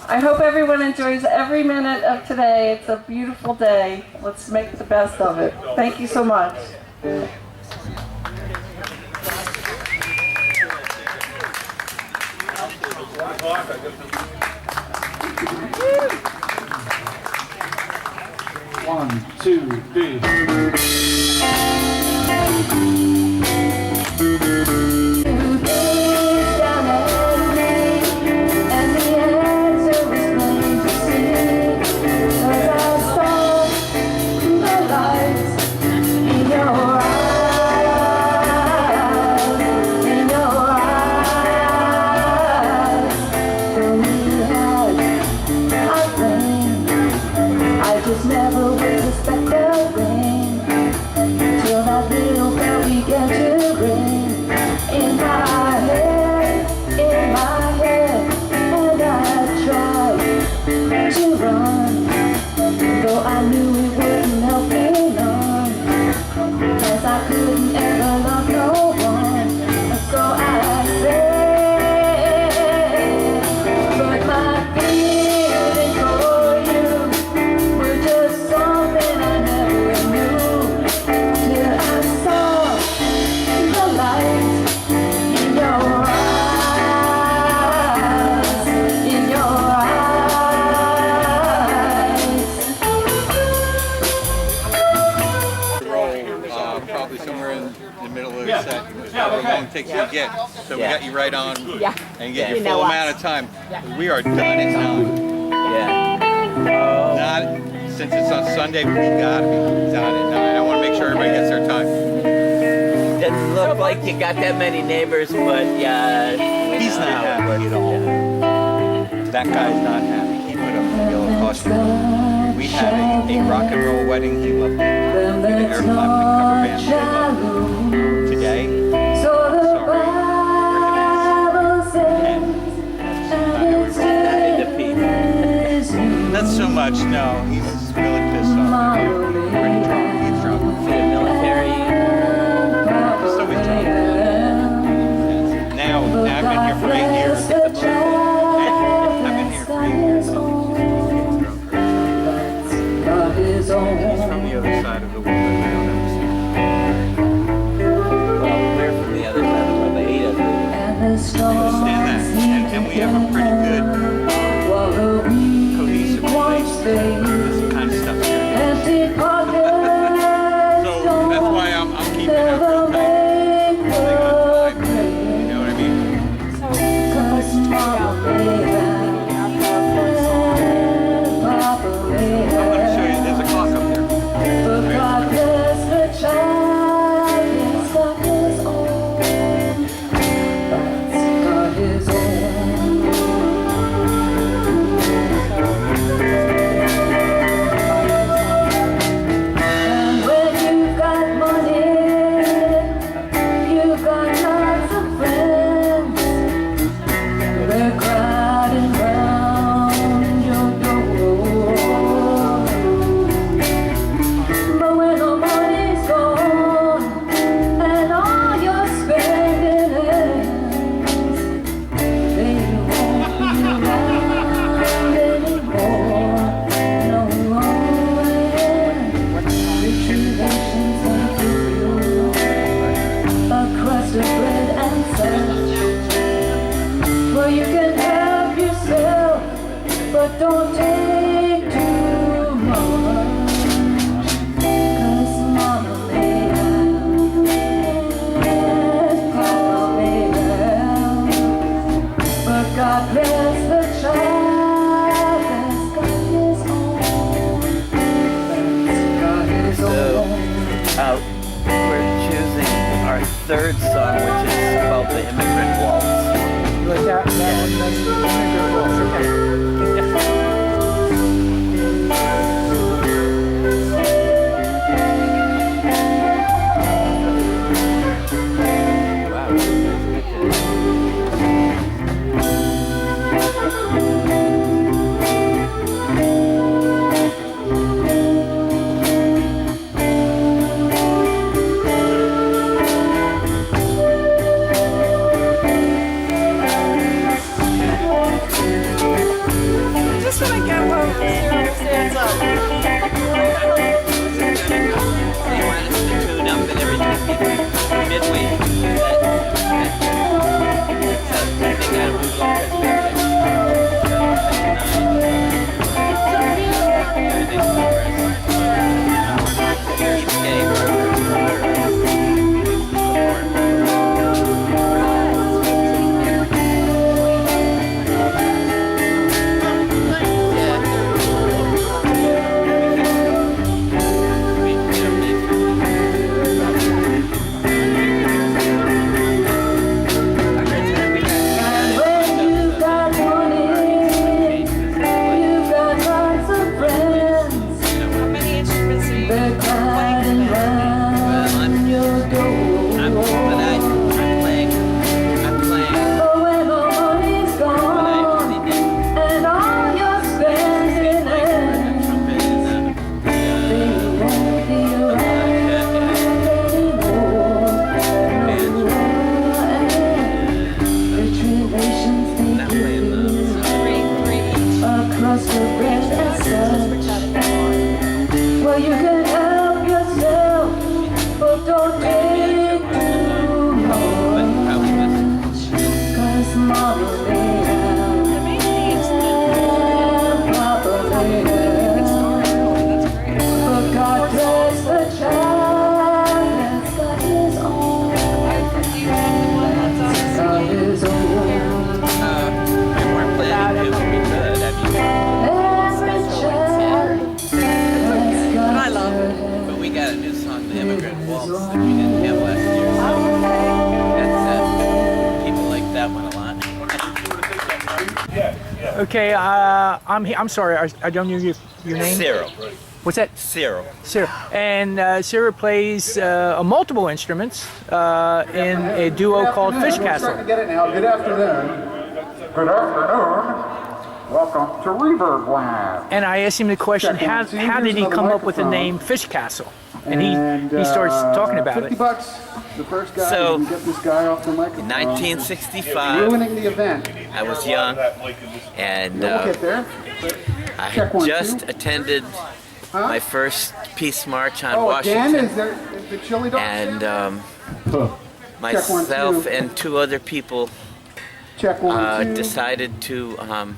I hope everyone enjoys every minute of today. It's a beautiful day. Let's make the best of it. Thank you so much. One, two, three. Takes to get, so we got you right on and get your You full know amount of time. We are done at 9. Not since it's on Sunday, we gotta be done at 9. I want to make sure everybody gets their time. Doesn't look like you got that many neighbors, but yeah. He's not happy at all. That guy's not happy. He put up a yellow costume. We had a rock and roll wedding. He loved it. We had Air 5 cover band. He loved it. Today. Not so much, no. He was really pissed off. Pretty drunk. He's drunk. For the military. So he's drunk. Now I've been here for 8 years. I've been here for 8 years. He's from the other side of the world. Well, we're from the other side of the world. They hate us. I understand that. And we have a pretty good cohesive relationship. This kind of stuff here. So that's why I'm keeping it real tight. You know what I mean? I'm going to show you. There's a clock up there. Third song, which is called the Immigrant Waltz. You like that? That's the Immigrant Waltz. Okay. Okay, I'm sorry, I don't know your name. Cyril. What's that? Cyril. Sarah. And Sarah plays multiple instruments in a duo called Fish Castle. Get it now. Good afternoon. Good afternoon. Welcome to Reverb Lab. And I asked him the question, Check how one, two. did Here's he another come up with the microphone. name Fish Castle? And he starts talking about $50 it. the first guy So, who can get this guy off the microphone. 1965, Ruining the event. I was young, and We'll get there. I Check had one, just two. attended my first peace march on Oh, again? Washington, Is there the chili dog? and Check one, myself two. and two other people Check one, two. decided to This will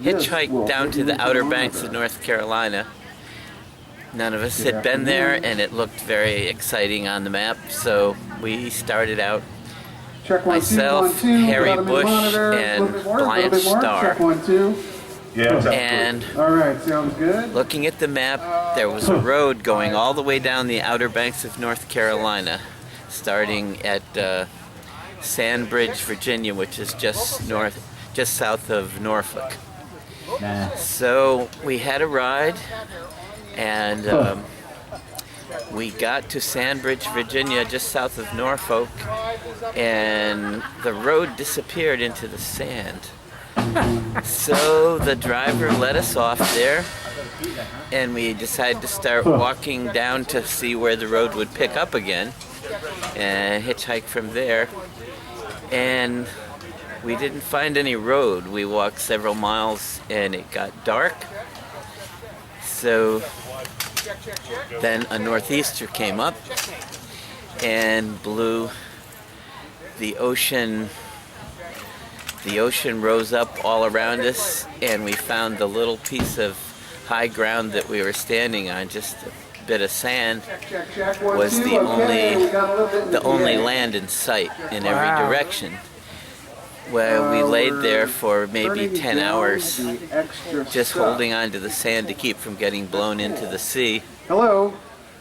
hitchhike down put to you the into Outer the Banks of monitor. North Carolina. None of us Good had been there, afternoon. and it looked very exciting on the map, so we started out. Check one, myself, two, one, two. Harry Got him in the Bush, monitor. and A little bit more, a little Blanche bit more. Starr. Check one, two. And All right, sounds good. looking at the map, there was a road going all the way down the Outer Banks of North Carolina, starting at Sandbridge, Virginia, which is just south of Norfolk. So we had a ride, and we got to Sandbridge, Virginia, just south of Norfolk, and the road disappeared into the sand. So the driver let us off there, and we decided to start walking down to see where the road would pick up again, and hitchhike from there. And we didn't find any road. We walked several miles and it got dark. So then a northeaster came up and blew the ocean. The ocean rose up all around us, and we found the little piece of high ground that we were standing on, just a bit of sand, Check one, was two. the Okay, we got a little bit in the only PA. land in sight in Wow. every direction. Where we laid We're there for maybe turning 10 down hours, the extra just stuff. holding on to the sand to keep from getting blown into the sea. Hello.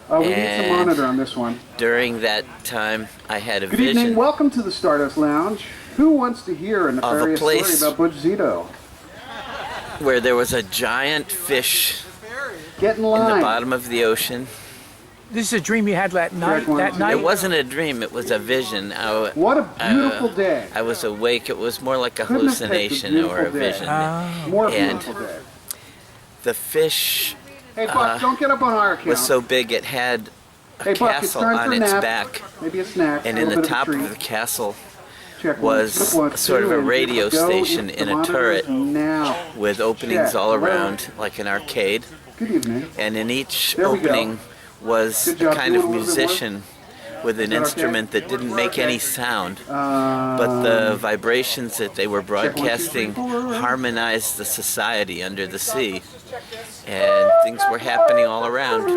We need some And- monitor on this one. During that time, I had a Good evening. vision Welcome to the Stardust Lounge. Who wants to hear a nefarious story place- about Butch Zito? where there was a giant fish Get in in line. the bottom of the ocean. This is a dream you had that night. one, That two. night. It wasn't a dream, it was a vision. What a beautiful day. I was awake, it was more like a Couldn't have picked a hallucination or a beautiful day. vision. More and- beautiful day. The fish Hey, Buck, don't get up on our account. was so big it had a Hey, Buck, it's castle time on for a its nap. back, Maybe a snack. and a in the little bit top of a of treat. the castle Check one, was flip one, sort of two, a and radio go station into in the a monitor turret now. with openings Check. all Hello. around, like an arcade. Good evening. And in each There we go. opening was Good a job. kind Do of it a little bit more. musician with an that okay? instrument that didn't make any sound, but the vibrations that they were broadcasting harmonized the society under the sea, and things were happening all around.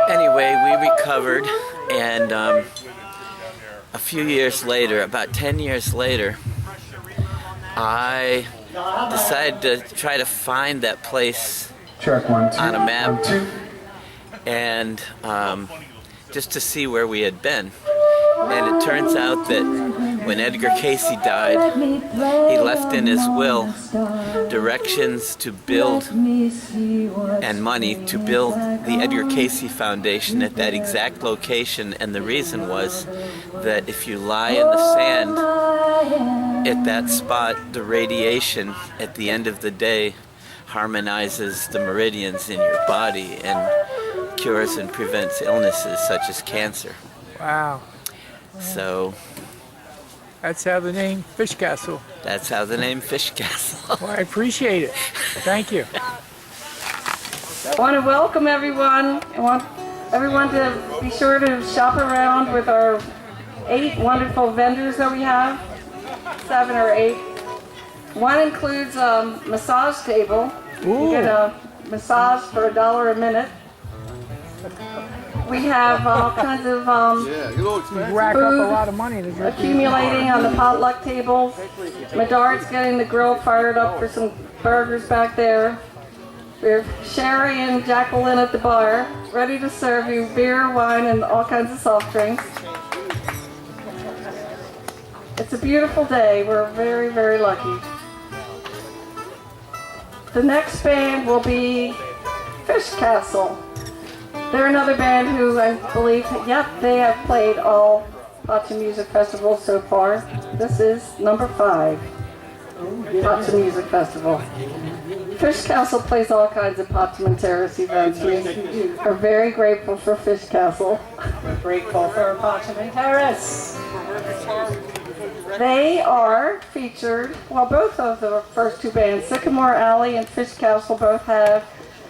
Anyway, we recovered, and a few years later, about 10 years later, I decided to try to find that place Check one, two. on a map. 1, 2. and just to see where we had been. And it turns out that when Edgar Casey died, he left in his will directions to build and money to build the Edgar Casey Foundation at that exact location. And the reason was that if you lie in the sand at that spot, the radiation at the end of the day harmonizes the meridians in your body and cures and prevents illnesses such as cancer. Wow. So That's how the name Fish Castle. that's how the name Fish Castle. Well, I appreciate it. Thank you. I want to welcome everyone. I want everyone to be sure to shop around with our 8 wonderful vendors that we have, 7 or 8. One includes a massage table. You get a massage for $1 a minute. We have all kinds of You rack up a lot of money to drink. accumulating on the potluck tables. Medard's getting the grill fired up for some burgers back there. We have Sherry and Jacqueline at the bar, ready to serve you beer, wine, and all kinds of soft drinks. It's a beautiful day. We're very, very lucky. The next band will be Fish Castle. They're another band who I believe, yep, they have played all Pacem Music Festivals so far. This is number 5, Pacem Music Festival. Fish Castle plays all kinds of Pacem and Terris events. We are very grateful for Fish Castle. We're grateful for Pacem and Terris. They are featured, well, both of the first 2 bands, Sycamore Alley and Fish Castle, both have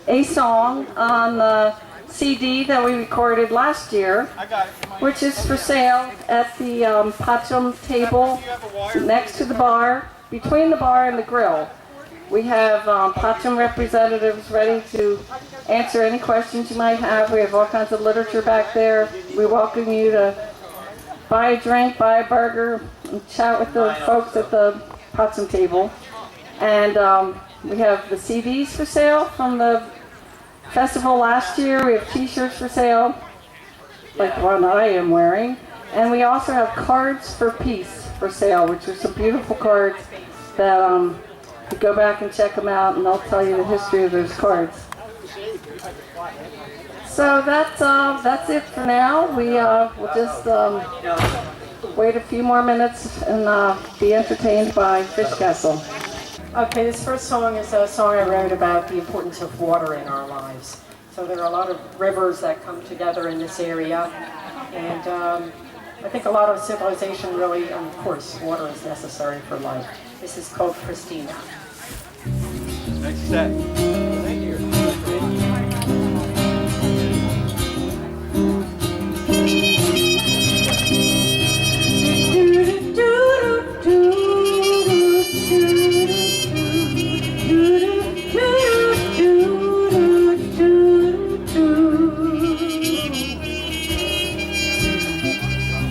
a song on the CD that we recorded last year, which is for sale at the Pacem table next to the bar, between the bar and the grill. We have Pacem representatives ready to answer any questions you might have. We have all kinds of literature back there. We welcome you to buy a drink, buy a burger, and chat with the folks at the Pacem table. And we have the CDs for sale from the festival last year. We have t-shirts for sale, like the one I am wearing. And we also have cards for peace for sale, which are some beautiful cards that you go back and check them out, and they'll tell you the history of those cards. So that's it for now. We'll just wait a few more minutes and be entertained by Fish Castle. Okay, this first song is a song I wrote about the importance of water in our lives. So there are a lot of rivers that come together in this area, and I think a lot of civilization really, and of course, water is necessary for life. This is called Christina. Next set. Thank you.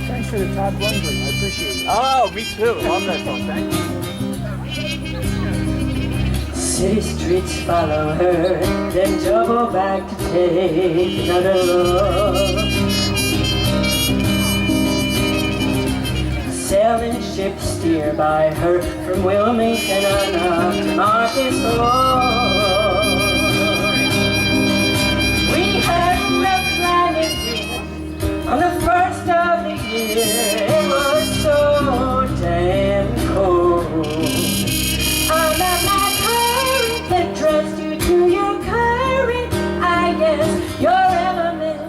Thanks for the Todd Rundgren. I appreciate it. Oh, me too. Love that song. Thank you. City streets follow her, then double back to take another look. Sailing ships steer by her from Wilmington on to Marcus Hook. We had rough climbing on the first of the year. It was so damn cold. I'm at my that draws you to your current, I guess, your element,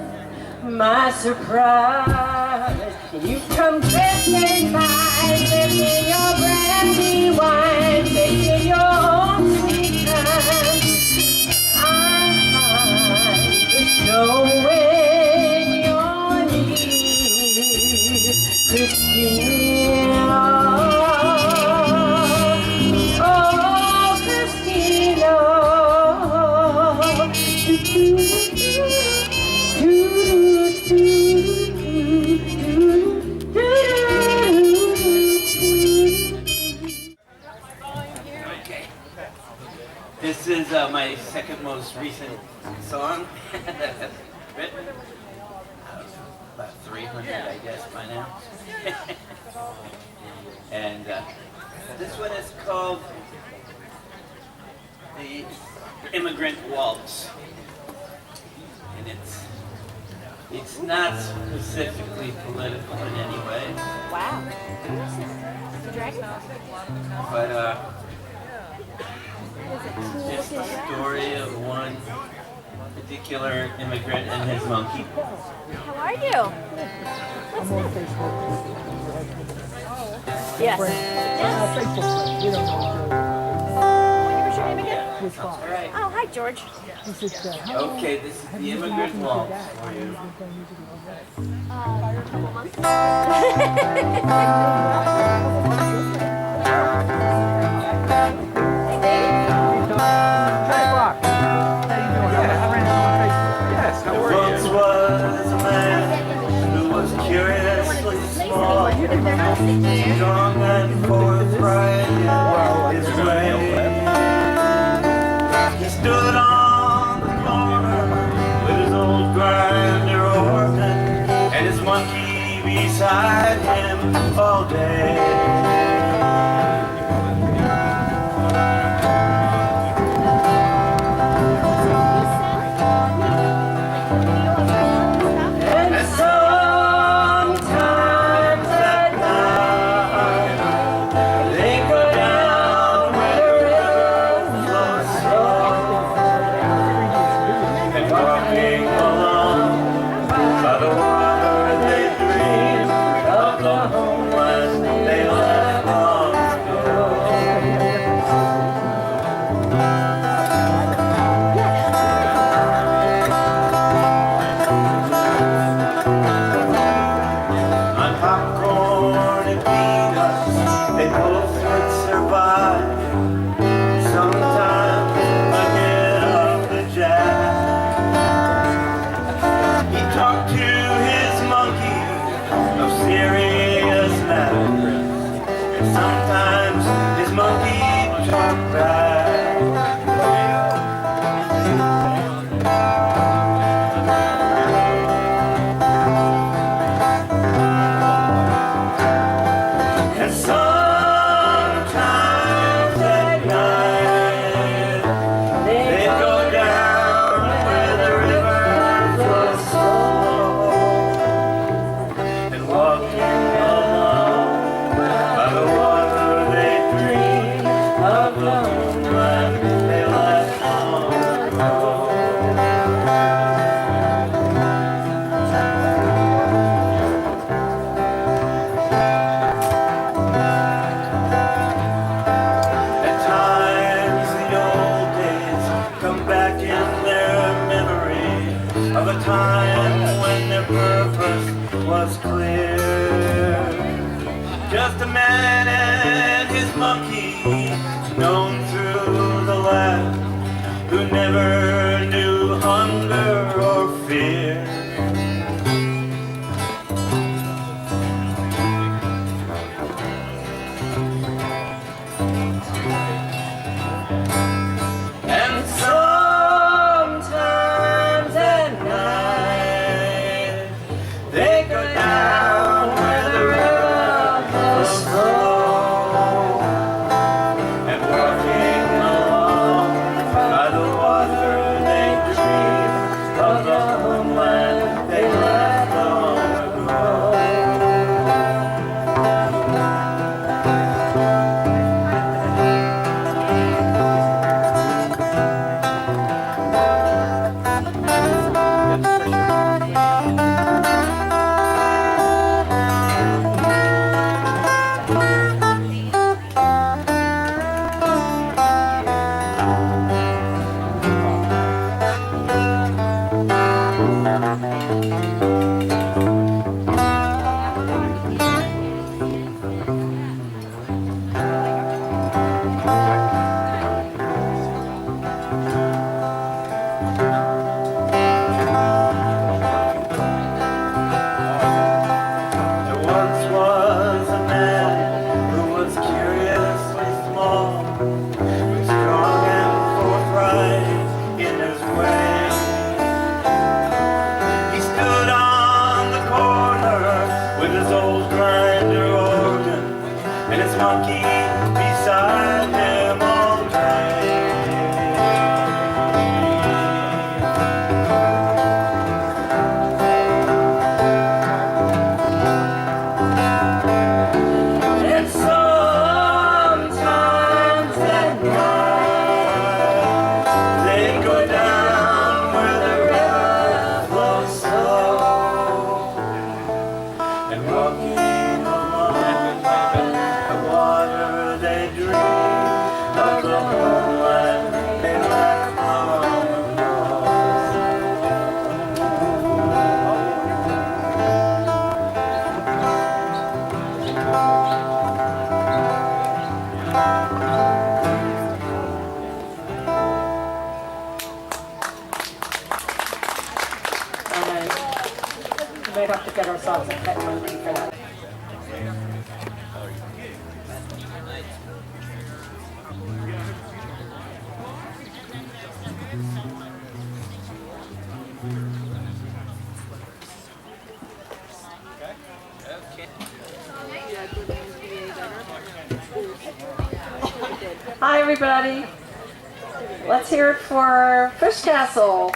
my surprise. You come drifting by, sipping your brandy wine, taking your own sweet time. I find knowing your need, Christina. This is my second most recent song that's written. About 300, I guess, by now. And this one is called The Immigrant Waltz. And it's not specifically political in any way. Wow. But it's the story of one particular immigrant and his monkey. How are you? I'm on Facebook. Yes. Facebook. You don't know. What's your name again? Which one? Oh, hi, George. This is Okay, this is the immigrant waltz for you. A couple months. Once was a man who was curiously small, strong and forthright in his way. He stood on the corner with his old grinder organ and his monkey beside him all day. Just a man and his monkey, known through the land, who never knew hunger or fear. And sometimes at night they go down where the river flows slow, and walking along by the water they dream of the homeland they left long ago. There once was a man who was curiously small, strong and forthright in his way. He stood on the corner with his old grinder organ and his monkey beside him all day. And sometimes at night they go down where the river flows slow, and walking along by the water they dream of the homeland they left long ago. We might have to get ourselves a pet monkey for that. Hi everybody. Let's hear it for Fish Castle.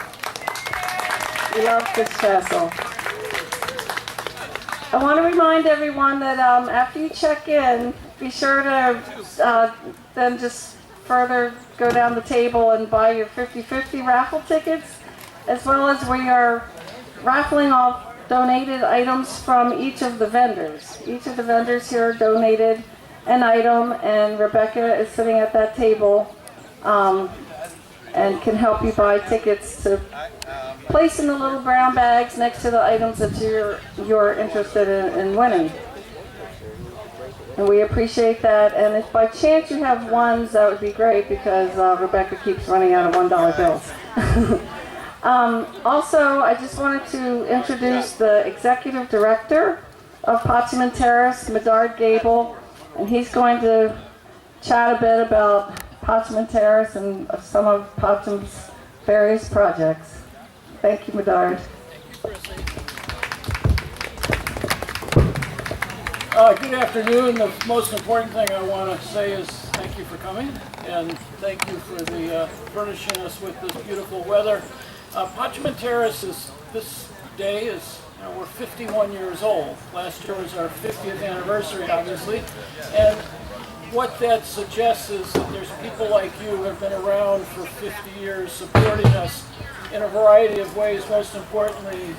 We love Fish Castle. I want to remind everyone that after you check in, be sure to then just further go down the table and buy your 50/50 raffle tickets, as well as we are raffling off donated items from each of the vendors. Each of the vendors here donated an item, and Rebecca is sitting at that table and can help you buy tickets to place in the little brown bags next to the items that you're interested in winning. And we appreciate that. And if by chance you have ones, that would be great, because Rebecca keeps running out of $1 bills. Also, I just wanted to introduce the executive director of Pacem and Terris, Medard Gable, and he's going to chat a bit about Pacem and Terris and some of Pacem's various projects. Thank you, Medard. Good afternoon. The most important thing I want to say is thank you for coming, and thank you for furnishing us with this beautiful weather. Pacem and Terris this day is, we're 51 years old. Last year was our 50th anniversary, obviously, and what that suggests is that there's people like you who have been around for 50 years supporting us in a variety of ways, most importantly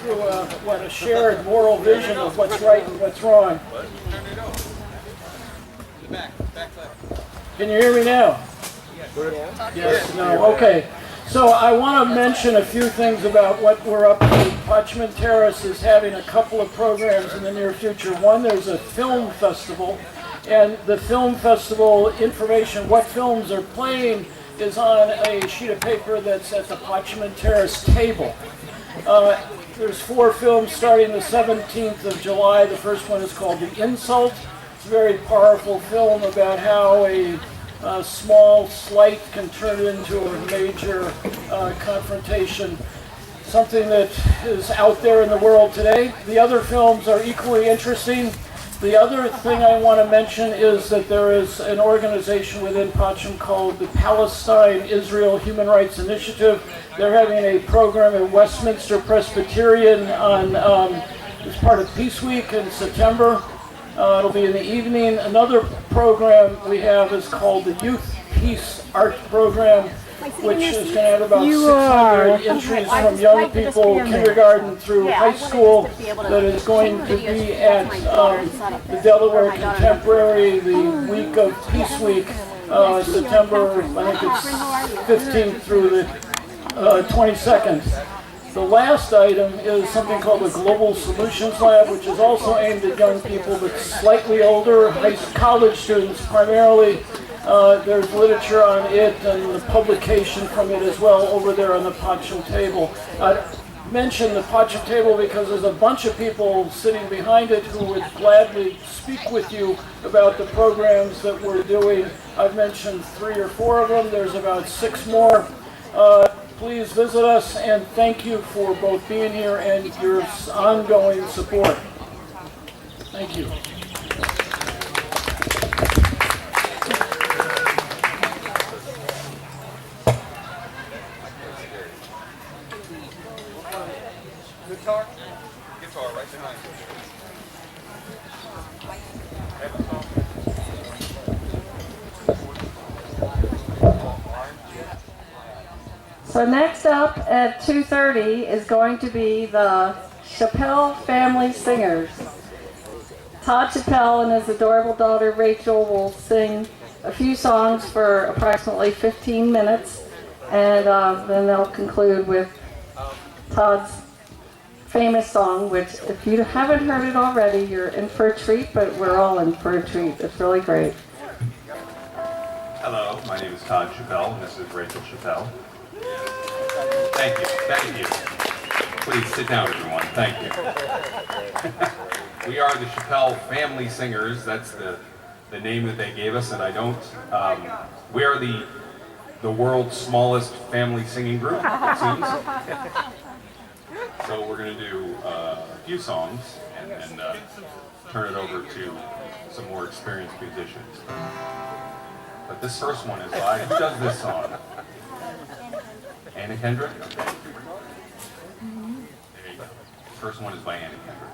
through a shared moral vision of what's right and what's wrong. Can you hear me now? Yes, no, okay. So I want to mention a few things about what we're up to. Pacem Terris is having a couple of programs in the near future. One, there's a film festival, and the film festival information, what films are playing, is on a sheet of paper that's at the Pacem Terris table. There's 4 films starting the 17th of July. The first one is called The Insult. It's a very powerful film about how a small slight can turn into a major confrontation, something that is out there in the world today. The other films are equally interesting. The other thing I want to mention is that there is an organization within Pacem called the Palestine-Israel Human Rights Initiative. They're having a program at Westminster Presbyterian on as part of Peace Week in September. It'll be in the evening. Another program we have is called the Youth Peace Art Program, which is going to have about 600 entries from young people, kindergarten through high school, that is going to be at the Delaware Contemporary the week of Peace Week, September, I think it's 15th through the 22nd. The last item is something called the Global Solutions Lab, which is also aimed at young people, but slightly older, college students primarily. There's literature on it and the publication from it as well over there on the Pacem table. I mention the Pacem table because there's a bunch of people sitting behind it who would gladly speak with you about the programs that we're doing. I've mentioned 3 or 4 of them. There's about 6 more. Please visit us, and thank you for both being here and your ongoing support. Thank you. Guitar? Guitar right behind you. So next up at 2:30 is going to be the Chappelle Family Singers. Todd Chappelle and his adorable daughter Rachel will sing a few songs for approximately 15 minutes, and then they'll conclude with Todd's famous song, which if you haven't heard it already, you're in for a treat, but we're all in for a treat. It's really great. Hello, my name is Todd Chappelle, and this is Rachel Chappelle. Thank you, thank you. Please sit down, everyone, thank you. We are the Chappelle Family Singers. That's the name that they gave us, and I don't, we are the world's smallest family singing group, it seems. So we're going to do a few songs and turn it over to some more experienced musicians. But this first one is by, who does this song? Anna Kendrick? Okay. There you go. First one is by Anna Kendrick.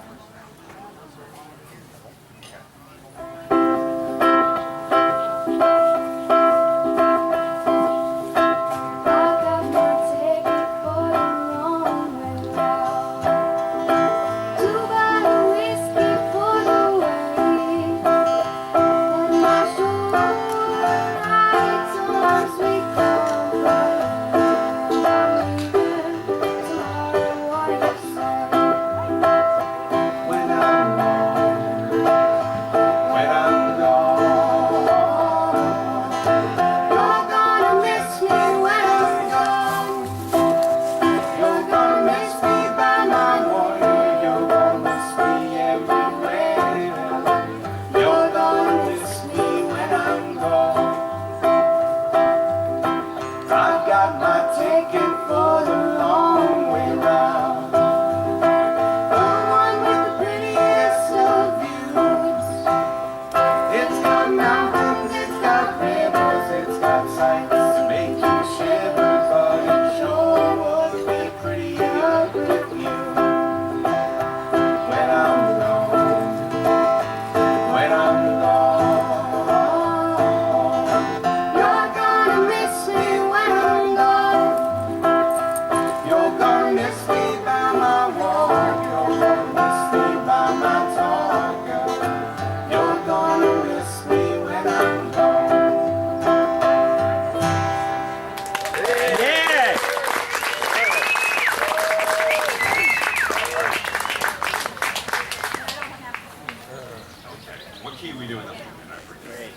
key are we doing this one in? I forget.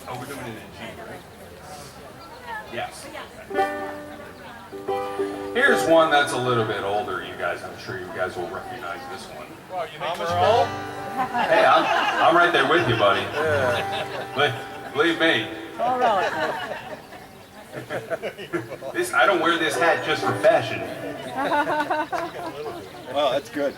Oh, we're doing it in G, right? Yes. Here's one that's a little bit older, you guys. I'm sure you guys will recognize this one. Well, you think we're old? Hey, I'm right there with you, buddy. Believe me. All right. I don't wear this hat just for fashion. Well, that's good.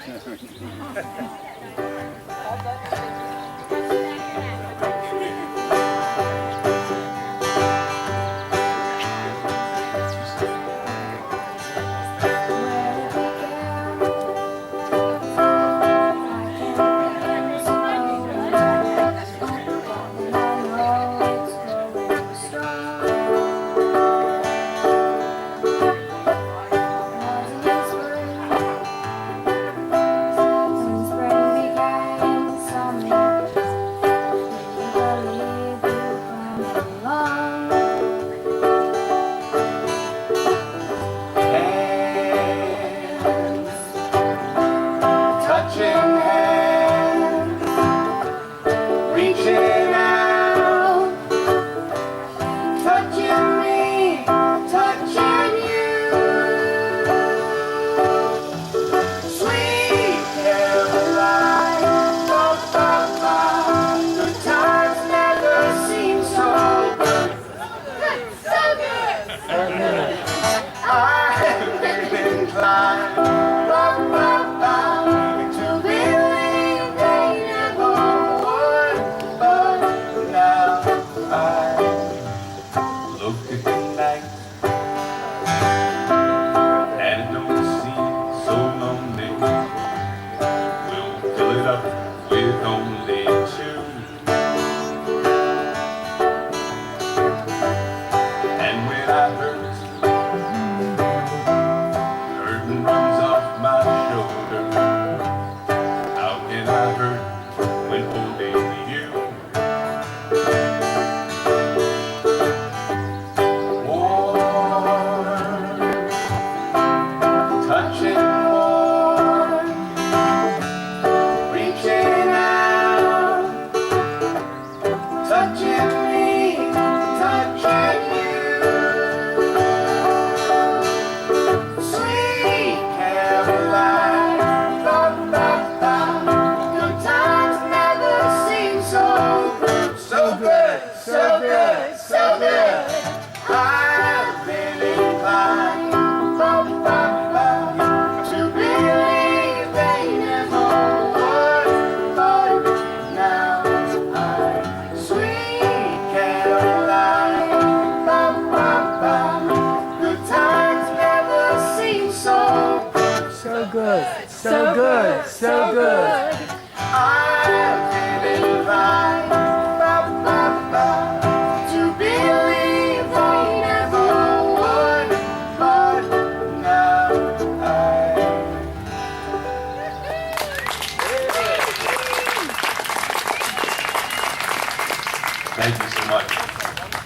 Thank you so much.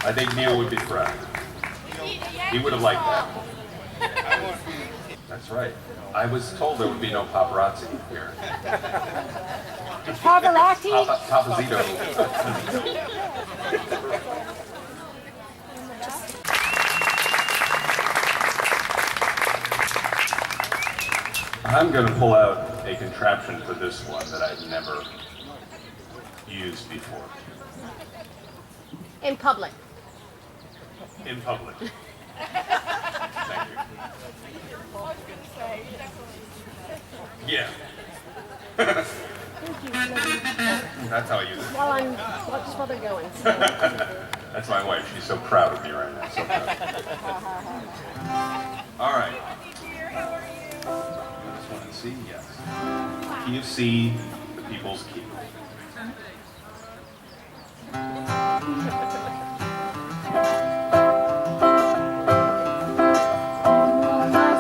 I think Neil would be proud. He would have liked that. That's right. I was told there would be no paparazzi here. Paparazzi? Papazito. I'm going to pull out a contraption for this one that I've never used before. In public. In public. Thank you. Yeah. That's how I use it. Just while they're going. That's my wife. She's so proud of me right now. So proud. All right. This one in C, yes. Key of C, the people's key.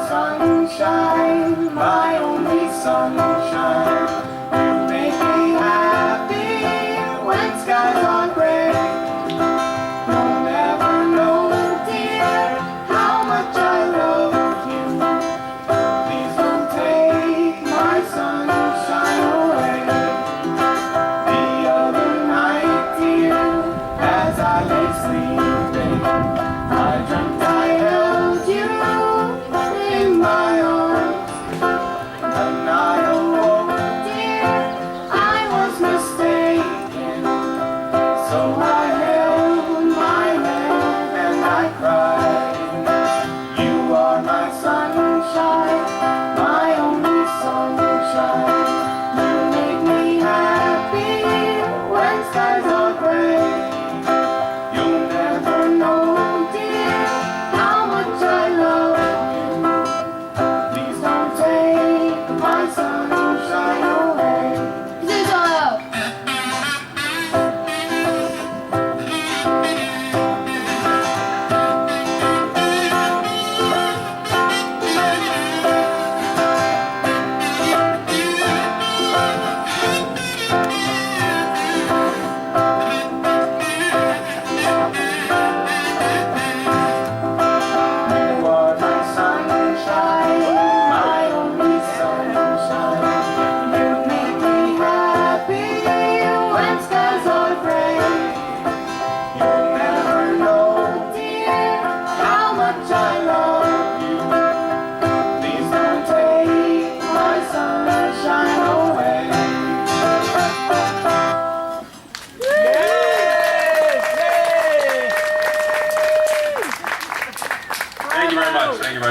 Sunshine, my only sunshine. You make me happy when skies are gray. You'll never know, dear, how much I love you. Please don't take my sunshine away.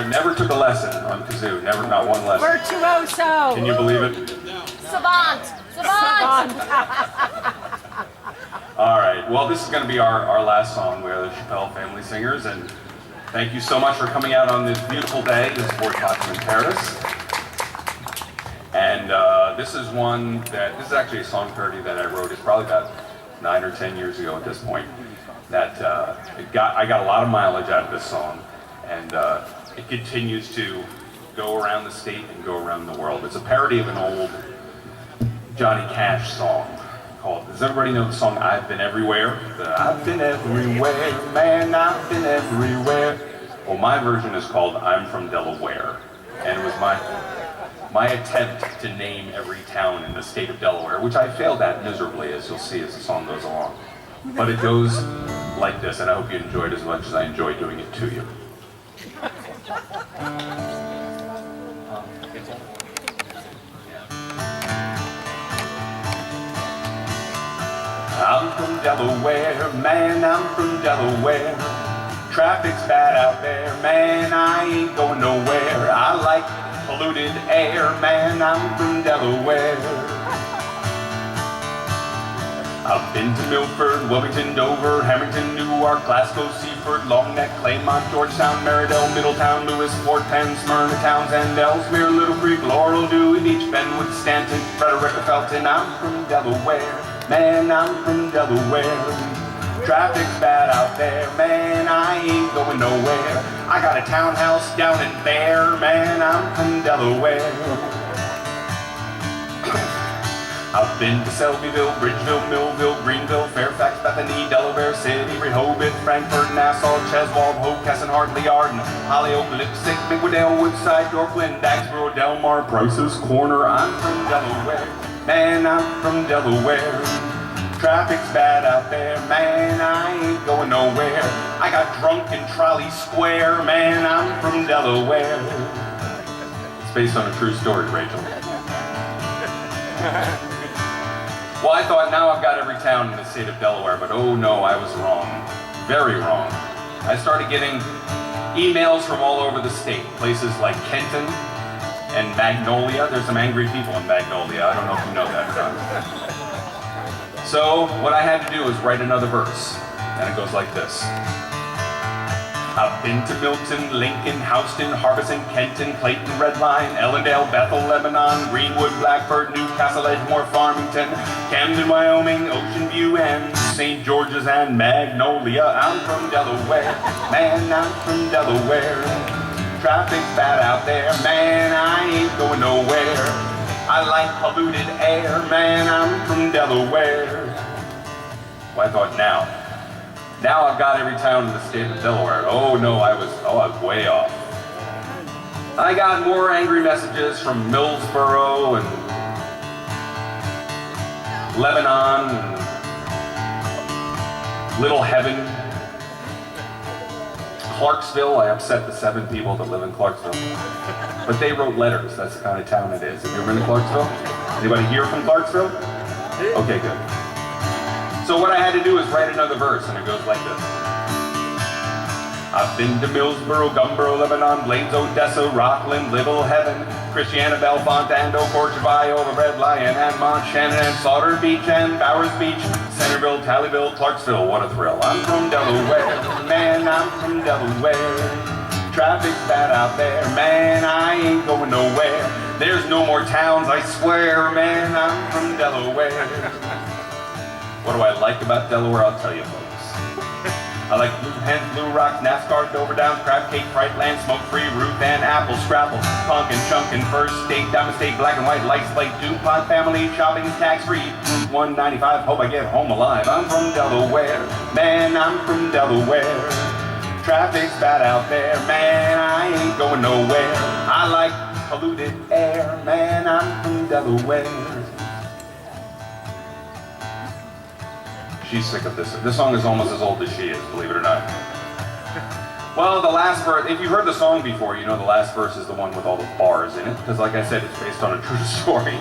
never took a lesson on kazoo, never, not one lesson. Virtuoso. Can you believe it? Savant. Savant. All right, well, this is going to be our last song. We are the Chappelle Family Singers, and thank you so much for coming out on this beautiful day to support Pacem and Terris. And this is one that, this is actually a song parody that I wrote. It's probably about 9 or 10 years ago at this point. That I got a lot of mileage out of this song, and it continues to go around the state and go around the world. It's a parody of an old Johnny Cash song called, does everybody know the song I've Been Everywhere? I've been everywhere, man, I've been everywhere. Well, my version is called I'm from Delaware, and it was my attempt to name every town in the state of Delaware, which I failed at miserably, as you'll see as the song goes along. But it goes like this, and I hope you enjoyed it as much as I enjoy doing it to you. I'm from Delaware, man, I'm from Delaware. Traffic's bad out there, man, I ain't going nowhere. I like polluted air, man, I'm from Delaware. I've been to Milford, Wilmington, Dover, Hamilton, Newark, Glasgow, Seaford, Long Neck, Claymont, Georgetown, Meridell, Middletown, Lewis, Fort Penn, Smyrna, Townsend, Ellesmere, Little Creek, Laurel, Dewey Beach, Benwood, Stanton, Frederica, Felton. I'm from Delaware, man, I'm from Delaware. Traffic's bad out there, man, I ain't going nowhere. I got a townhouse down in Bear, man, I'm from Delaware. I've been to Selbyville, Bridgeville, Millville, Greenville, Fairfax, Bethany, Delaware City, Rehoboth, Frankfort, Nassau, Cheswold, Hocassin, Hartley, Arden, Holyoke, Lipstick, Bigwoodale, Woodside, Yorkland, Dagsboro, Delmar, Price's Corner. I'm from Delaware, man, I'm from Delaware. Traffic's bad out there, man, I ain't going nowhere. I got drunk in Trolley Square, man, I'm from Delaware. It's based on a true story, Rachel. Well, I thought now I've got every town in the state of Delaware, but oh no, I was wrong. Very wrong. I started getting emails from all over the state, places like Kenton and Magnolia. There's some angry people in Magnolia. I don't know if you know that or not. So what I had to do was write another verse, and it goes like this. I've been to Milton, Lincoln, Houston, Harbison, Kenton, Clayton, Redline, Ellendale, Bethel, Lebanon, Greenwood, Blackbird, Newcastle, Edgemore, Farmington, Camden, Wyoming, Ocean View, and St. George's and Magnolia. I'm from Delaware, man, I'm from Delaware. Traffic's bad out there, man, I ain't going nowhere. I like polluted air, man, I'm from Delaware. Well, I thought now I've got every town in the state of Delaware. Oh no, I was way off. I got more angry messages from Millsboro and Lebanon and Little Heaven, Clarksville. I upset the 7 people that live in Clarksville. But they wrote letters, that's the kind of town it is. Have you ever been to Clarksville? Anybody here from Clarksville? Okay, good. So what I had to do is write another verse, and it goes like this. I've been to Millsboro, Gumboro, Lebanon, Blaines, Odessa, Rockland, Little Heaven, Christiana, Belfont, Ando, Corcheville, the Red Lion, and Mont Shannon, and Slaughter Beach, and Bowers Beach, Centerville, Tallyville, Clarksville. What a thrill. I'm from Delaware, man, I'm from Delaware. Traffic's bad out there, man, I ain't going nowhere. There's no more towns, I swear, man, I'm from Delaware. What do I like about Delaware? I'll tell you, folks. I like Blue Hens, Blue Rocks, NASCAR, Dover Downs, Crab Cake, Frightland, Smoke-Free, Ruth Ann, Apple, Scrapple, Pumpkin, Chunkin', First State, Diamond State, Black and White, Light Slate, DuPont Family, Shopping, Tax-Free, Route 195, hope I get home alive. I'm from Delaware, man, I'm from Delaware. Traffic's bad out there, man, I ain't going nowhere. I like polluted air, man, I'm from Delaware. She's sick of this. This song is almost as old as she is, believe it or not. Well, the last verse, if you've heard the song before, you know the last verse is the one with all the bars in it, because like I said, it's based on a true story.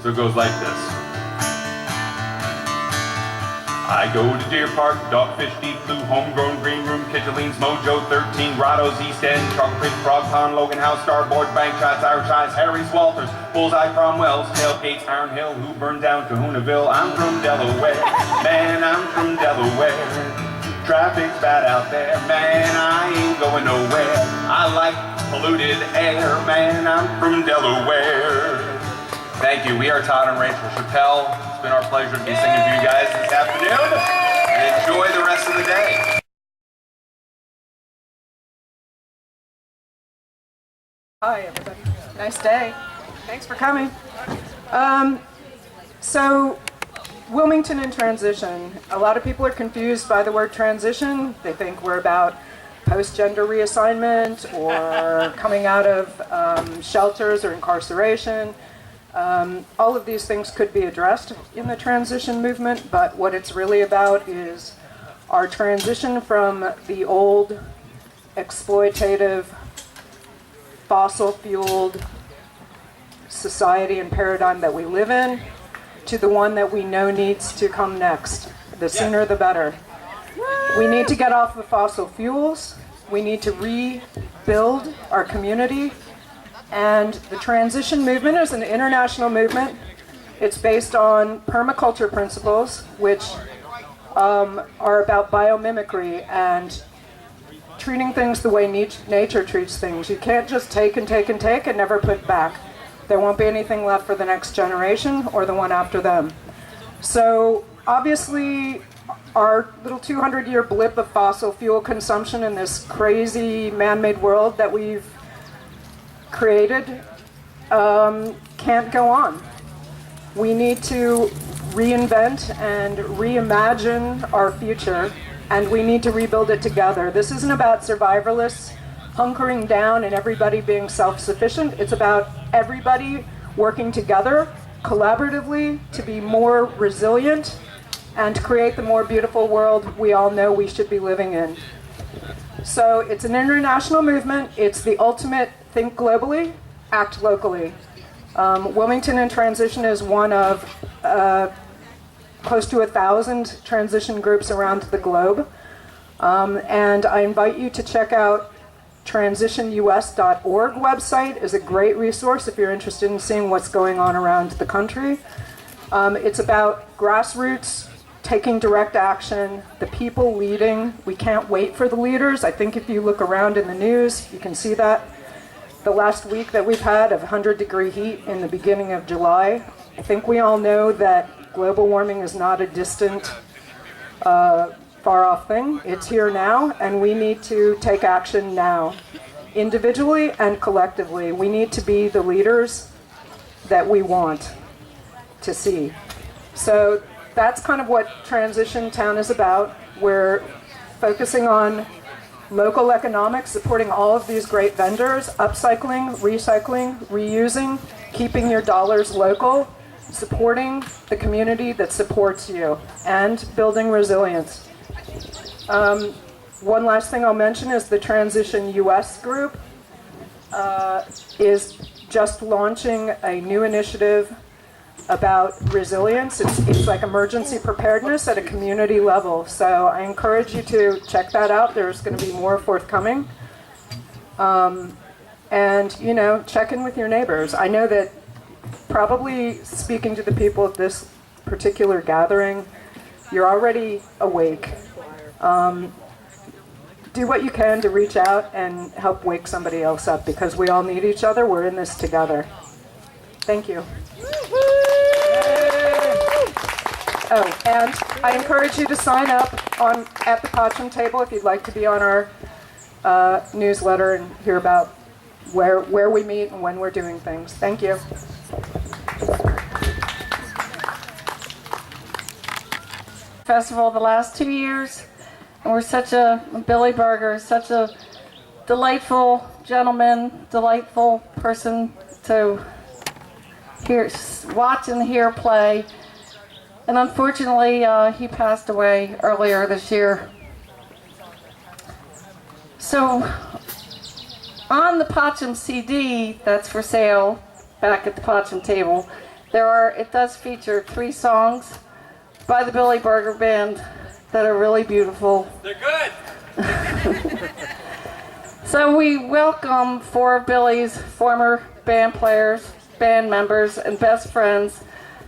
So it goes like this. I go to Deer Park, Dogfish, Deep Blue, Homegrown, Green Room, Kitchelines, Mojo, 13, Grottos, East End, Chocolate Pit, Frog Pond, Logan House, Starboard, Bank Shots, Irish Eyes, Harry's, Walters, Bullseye, Cromwell's, Tailgates, Iron Hill, who burned down Kahunaville. I'm from Delaware, man, I'm from Delaware. Traffic's bad out there, man, I ain't going nowhere. I like polluted air, man, I'm from Delaware. Thank you. We are Todd and Rachel Chappelle. It's been our pleasure to be singing for you guys this afternoon. And enjoy the rest of the day. Hi, everybody. Nice day. Thanks for coming. So, Wilmington in transition. A lot of people are confused by the word transition. They think we're about post-gender reassignment or coming out of shelters or incarceration. All of these things could be addressed in the transition movement, but what it's really about is our transition from the old exploitative fossil-fueled society and paradigm that we live in to the one that we know needs to come next. The sooner the better. We need to get off of fossil fuels. We need to rebuild our community. And the transition movement is an international movement. It's based on permaculture principles, which are about biomimicry and treating things the way nature treats things. You can't just take and take and take and never put back. There won't be anything left for the next generation or the one after them. So obviously, our little 200-year blip of fossil fuel consumption in this crazy man-made world that we've created can't go on. We need to reinvent and reimagine our future, and we need to rebuild it together. This isn't about survivalists hunkering down and everybody being self-sufficient. It's about everybody working together collaboratively to be more resilient and create the more beautiful world we all know we should be living in. So it's an international movement. It's the ultimate think globally, act locally. Wilmington in Transition is one of close to 1,000 transition groups around the globe. And I invite you to check out transitionus.org website. Is a great resource if you're interested in seeing what's going on around the country. It's about grassroots taking direct action, the people leading. We can't wait for the leaders. I think if you look around in the news, you can see that. The last week that we've had of 100-degree heat in the beginning of July, I think we all know that global warming is not a distant, far-off thing. It's here now, and we need to take action now, individually and collectively. We need to be the leaders that we want to see. So that's kind of what Transition Town is about. We're focusing on local economics, supporting all of these great vendors, upcycling, recycling, reusing, keeping your dollars local, supporting the community that supports you, and building resilience. One last thing I'll mention is the Transition US group is just launching a new initiative about resilience. It's like emergency preparedness at a community level. So I encourage you to check that out. There's going to be more forthcoming. And, you know, check in with your neighbors. I know that probably speaking to the people at this particular gathering, you're already awake. Do what you can to reach out and help wake somebody else up, because we all need each other. We're in this together. Thank you. Oh, and I encourage you to sign up at the Pacem table if you'd like to be on our newsletter and hear about where we meet and when we're doing things. Thank you. Festival the last 2 years, and we're Billy Berger, such a delightful gentleman, delightful person to watch and hear play. And unfortunately, he passed away earlier this year. So, on the Pacem CD that's for sale back at the Pacem table, it does feature 3 songs by the Billy Berger Band that are really beautiful. They're good. So we welcome 4 of Billy's former band players, band members, and best friends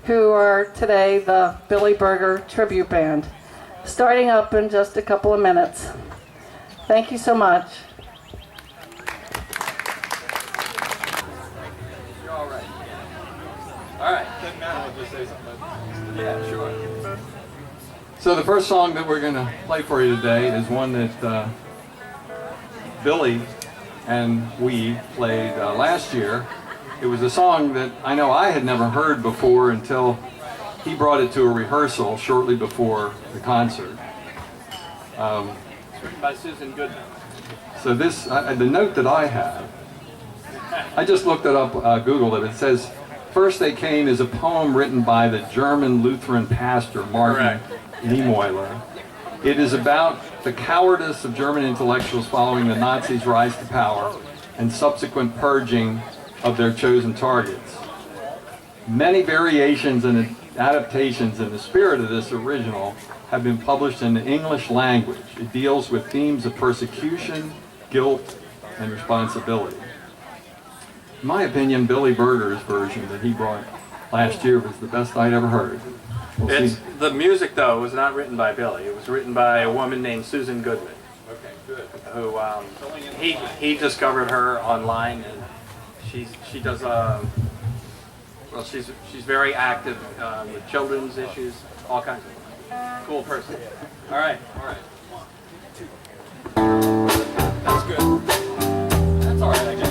who are today the Billy Berger Tribute Band, starting up in just a couple of minutes. Thank you so much. You're all right. All right. I'll just say something. Yeah, sure. So the first song that we're going to play for you today is one that Billy and we played last year. It was a song that I know I had never heard before until he brought it to a rehearsal shortly before the concert. It's written by Susan Goodman. So this, the note that I have, I just looked it up, Googled it. It says, "First They Came" is a poem written by the German Lutheran pastor Martin Niemöller. It is about the cowardice of German intellectuals following the Nazis' rise to power and subsequent purging of their chosen targets. Many variations and adaptations in the spirit of this original have been published in the English language. It deals with themes of persecution, guilt, and responsibility. In my opinion, Billy Berger's version that he brought last year was the best I'd ever heard. The music, though, was not written by Billy. It was written by a woman named Susan Goodman. Okay, good. Who he discovered her online, and she does well. She's very active with children's issues, all kinds of cool person. All right. 1, 2. That's good. That's all right, I guess.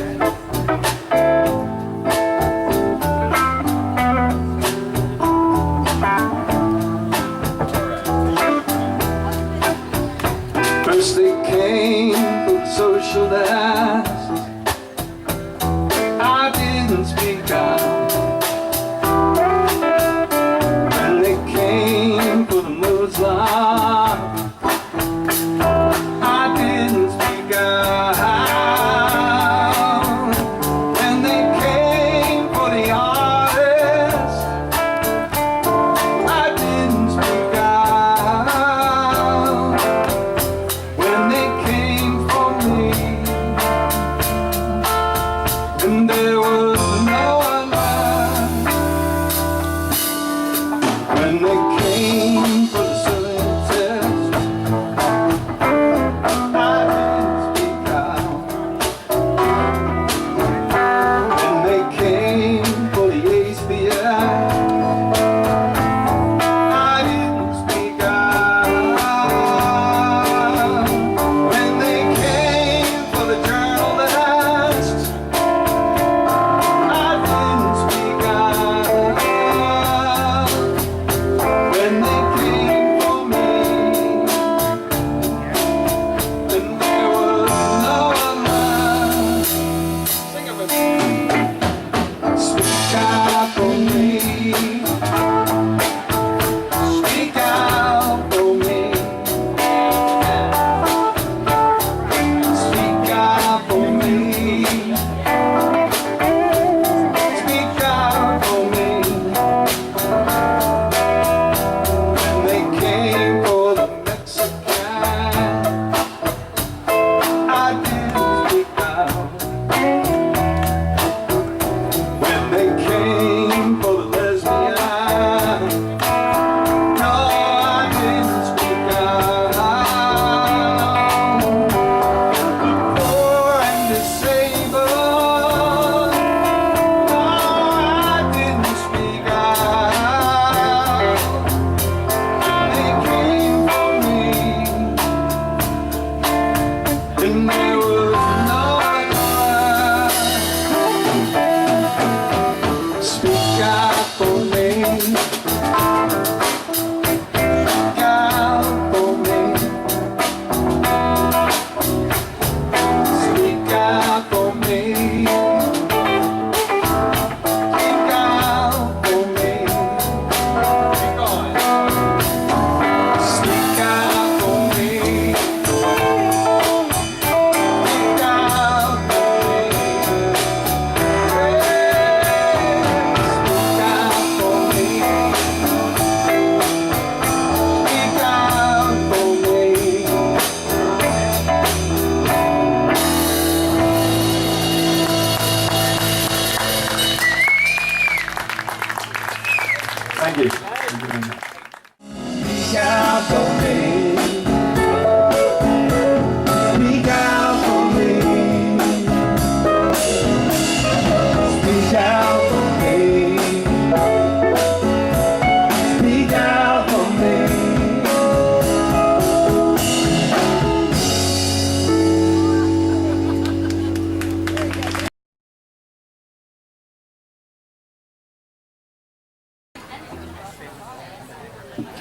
First they came for social dance. I didn't speak out. And they came for the Muslim. I didn't speak out. And they came for the artists. I didn't speak out. When they came for me,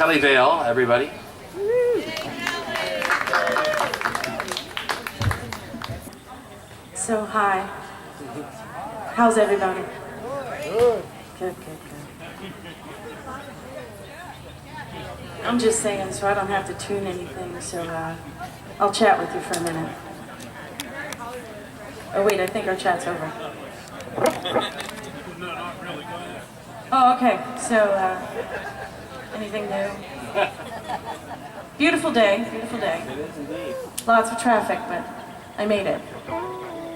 Kelly Vale, everybody. So, hi. How's everybody? Good. Good, good, good. I'm just singing, so I don't have to tune anything, so I'll chat with you for a minute. Oh, wait, I think our chat's over. Oh, okay. So, anything new? Beautiful day, beautiful day. It is indeed. Lots of traffic, but I made it.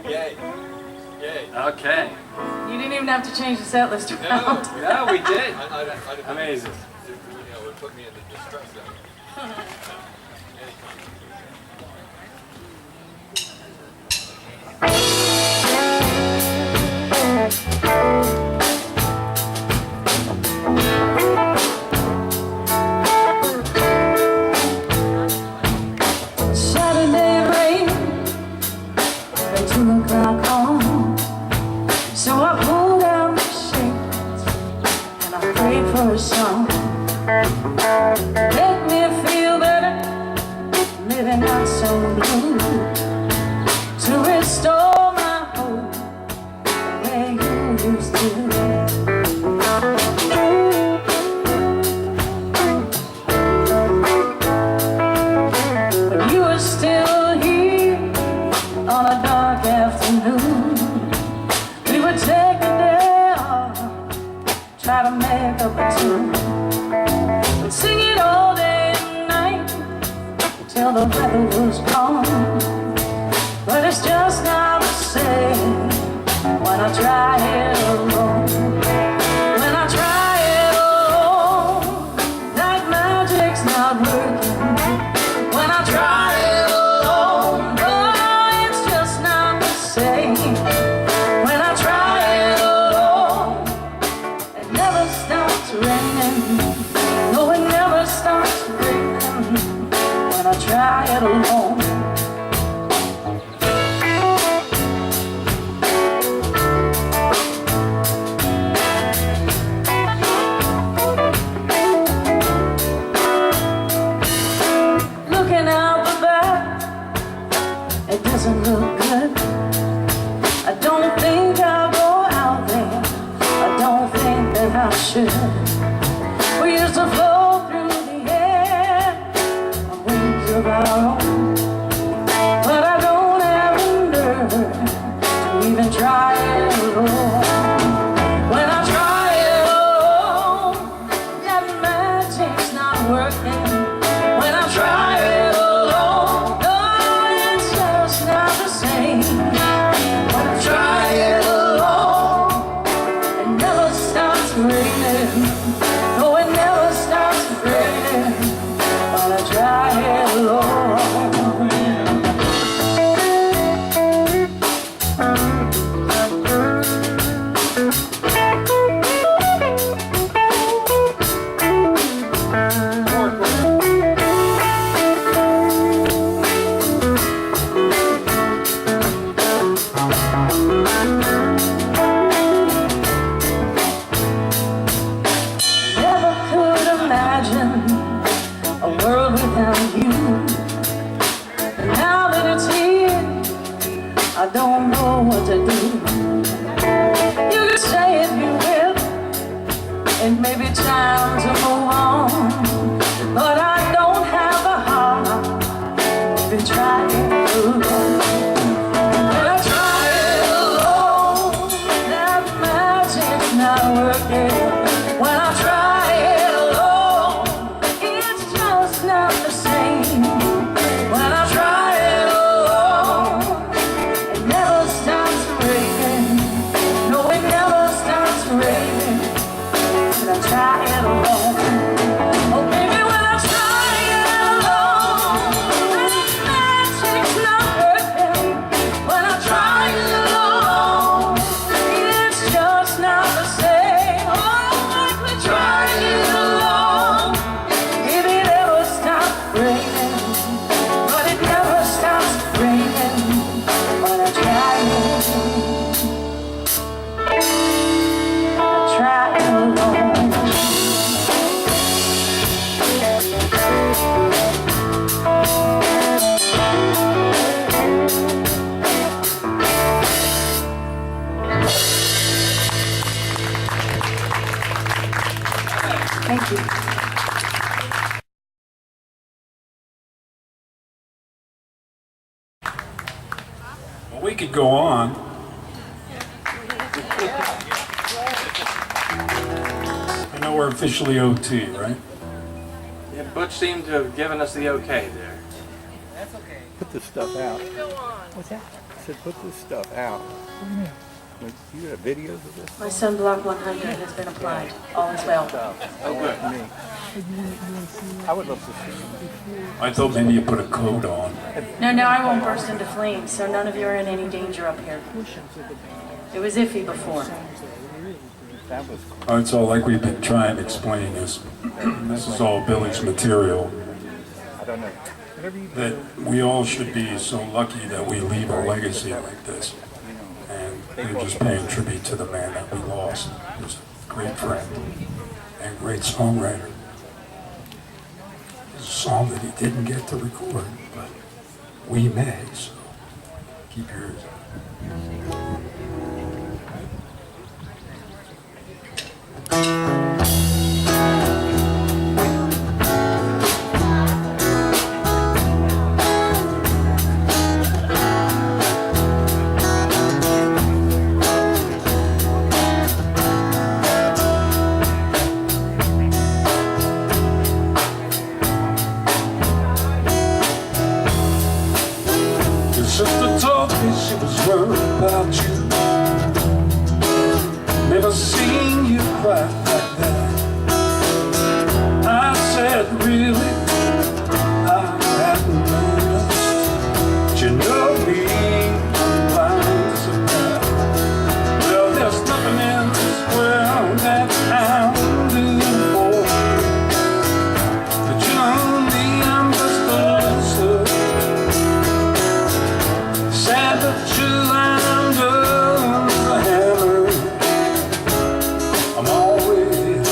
Yay. Yay. Okay. You didn't even have to change the set list around. No, we did. Amazing. Put me in the distress zone. Saturday rain, at 2 o'clock home. So I pulled out the shades and I prayed for a song. Make me feel better, maybe not so blue. To restore my hope the way you used to. But you were still here on a dark afternoon. We would take a day off, try to make up a tune. We'd sing it all day and night till the weather was gone. But it's just not the same when I try it alone. When I try it alone, like magic's not working. When I try it alone, oh, it's just not the same. When I try it alone, it never stops raining. No, it never stops raining. When I try it alone. Looking out the back, it doesn't look good. I don't think I'll go out there. I don't think that I should. We used to flow through the air on wings of our own. could go on. I know we're officially OT, right? Yeah, Butch seemed to have given us the okay there. Put this stuff out. What's that? I said put this stuff out. What do you mean? Like, you got videos of this? My sunblock 100 has been applied. All is well. Oh, good. I would love to see it. I thought maybe you put a coat on. No, I won't burst into flames, so none of you are in any danger up here. It was iffy before. Oh, it's all like we've been trying to explain this. This is all Billy's material. I don't know. That we all should be so lucky that we leave a legacy like this. And we're just paying tribute to the man that we lost. He was a great friend and great songwriter. It's a song that he didn't get to record, but we may, so keep your ears open. Sister told me she was worried about you. Never seen you cry like that. I said, really? I hadn't noticed. But you know me, I'm blind as a bat. Well, there's nothing in this world that I won't do for. But you know me, I'm just a loser. Sad but true, I'm just a hammer. I'm always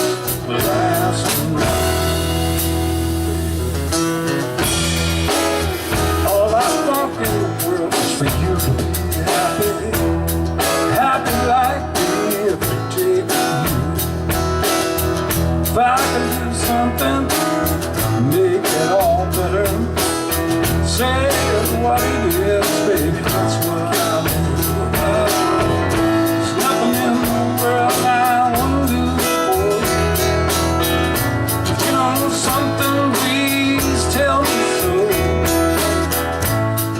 the last in line. All I want in the world is for you to be happy. Happy like me every day with you. If I could do something, make it all better. Say what it is, baby, that's what I do. There's nothing in the world I won't do for. If you know something, please tell me so.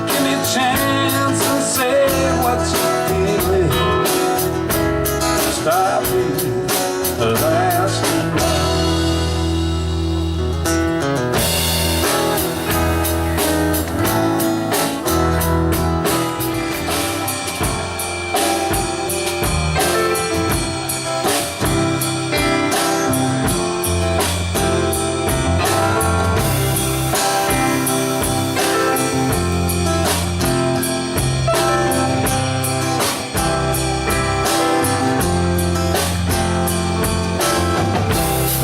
Give me a chance and say what you're feeling. Just I'll be the last in line.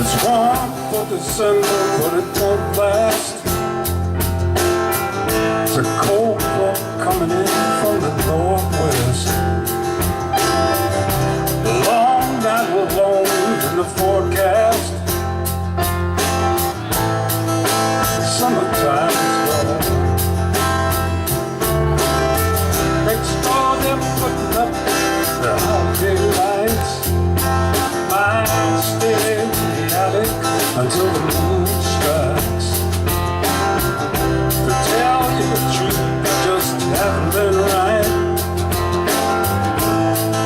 It's warm for December, but it won't last. It's a cold front coming in from the northwest. The long night alone in the forecast. Summertime is gone. Next door they're putting up the holiday lights. Mine stay until the moon strikes. To tell you the truth, I just haven't been right.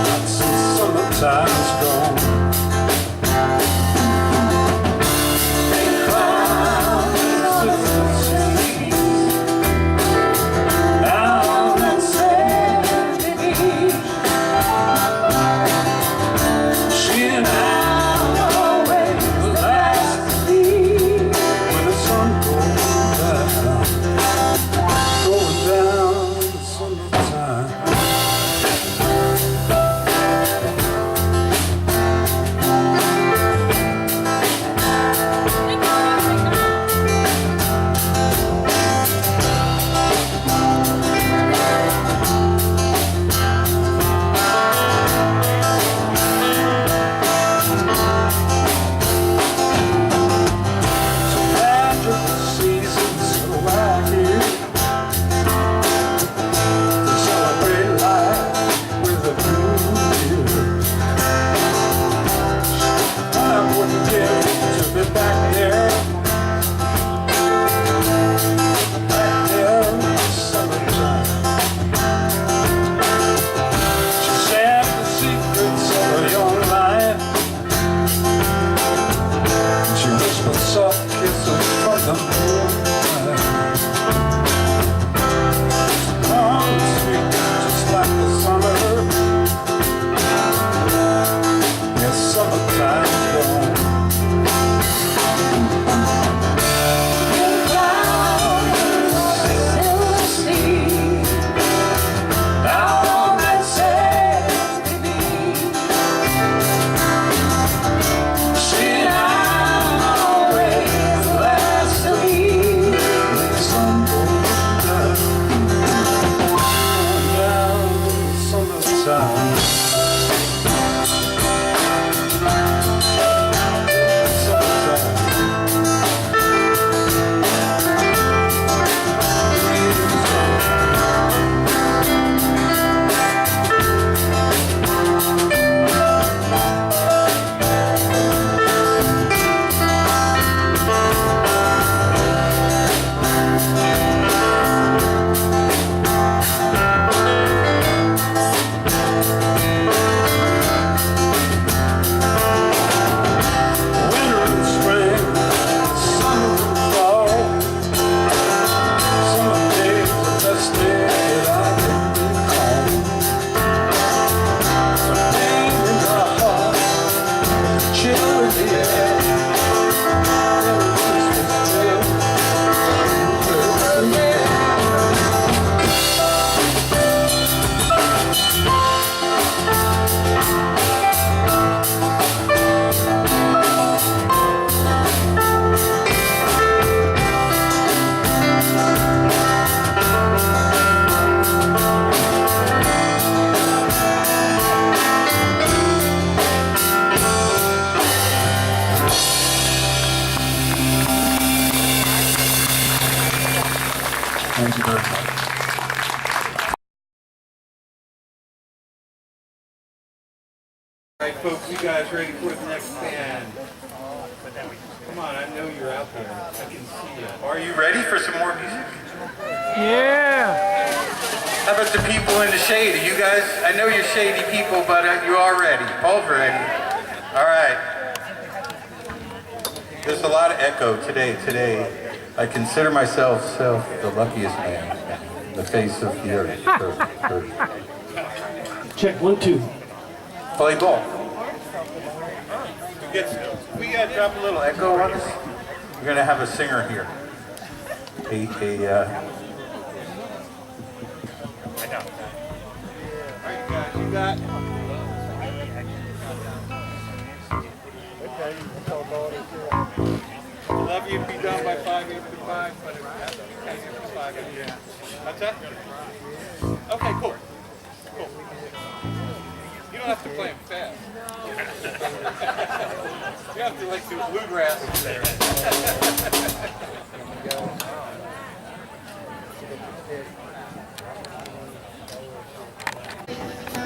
Not since summertime's gone. They clown, sisters, Just like the summer. Yes, summertime's gone. Thank you very much. All right, folks, you guys ready for the next band? Come on, I know you're out there. I can see you. Are you ready for some more music? Yeah. How about the people in the shade? Are you guys, I know you're shady people, but you are ready. Paul's ready. All right. There's a lot of echo today. I consider myself the luckiest man, the face of the earth. Check 1, 2. Play ball. We gotta drop a little echo on us. We're gonna have a singer here. I know. All right, guys, you got. Love you. Be done by 5:55. But it's 5. Yeah. That's it. Okay, cool. You don't have to play them fast. You have to like do bluegrass there.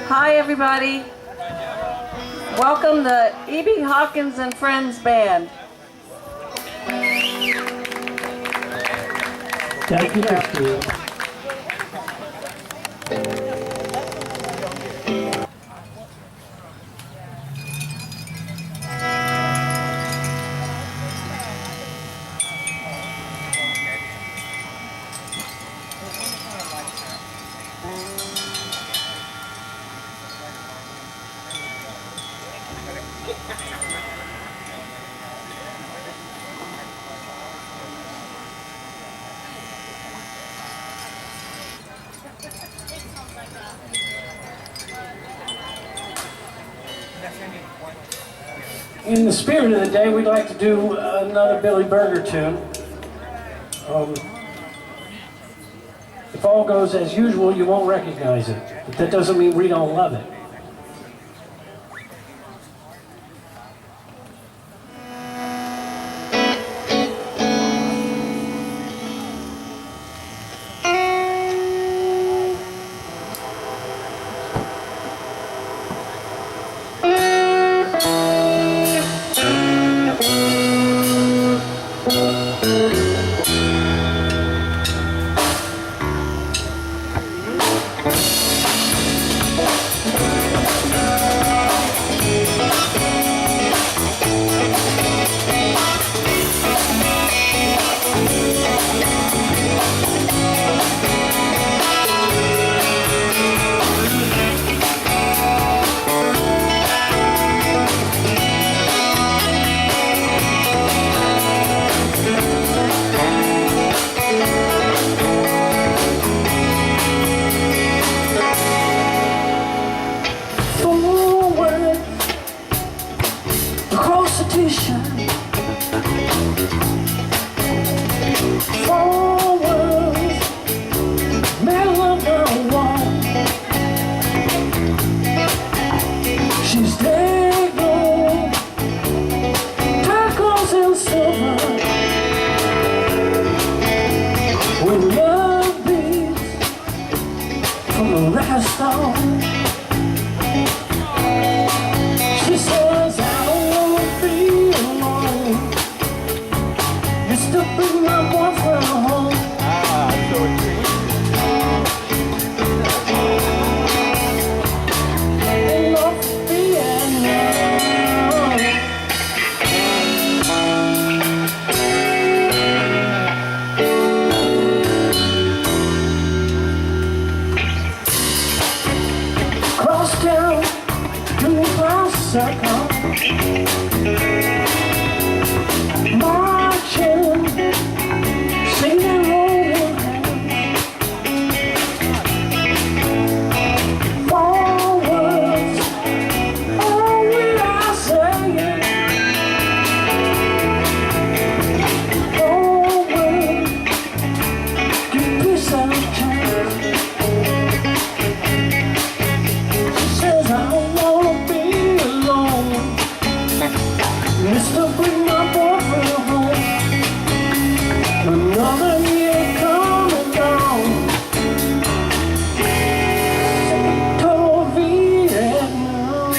Hi, everybody. Welcome to E.B. Hawkins and Friends Band. Thank you, Christine. In the spirit of the day, we'd like to do another Billy Berger tune. If all goes as usual, you won't recognize it. But that doesn't mean we don't love it. record store. She says, I don't wanna be alone. Used to bring my boyfriend home. Ain't no Vietnam. Cross town, doing cross circle, marching, singing, rolling forwards, all we are saying, forward, give peace a chance. Says I don't wanna be alone. Mr. Bring my boyfriend home. Another year coming down. To Vietnam.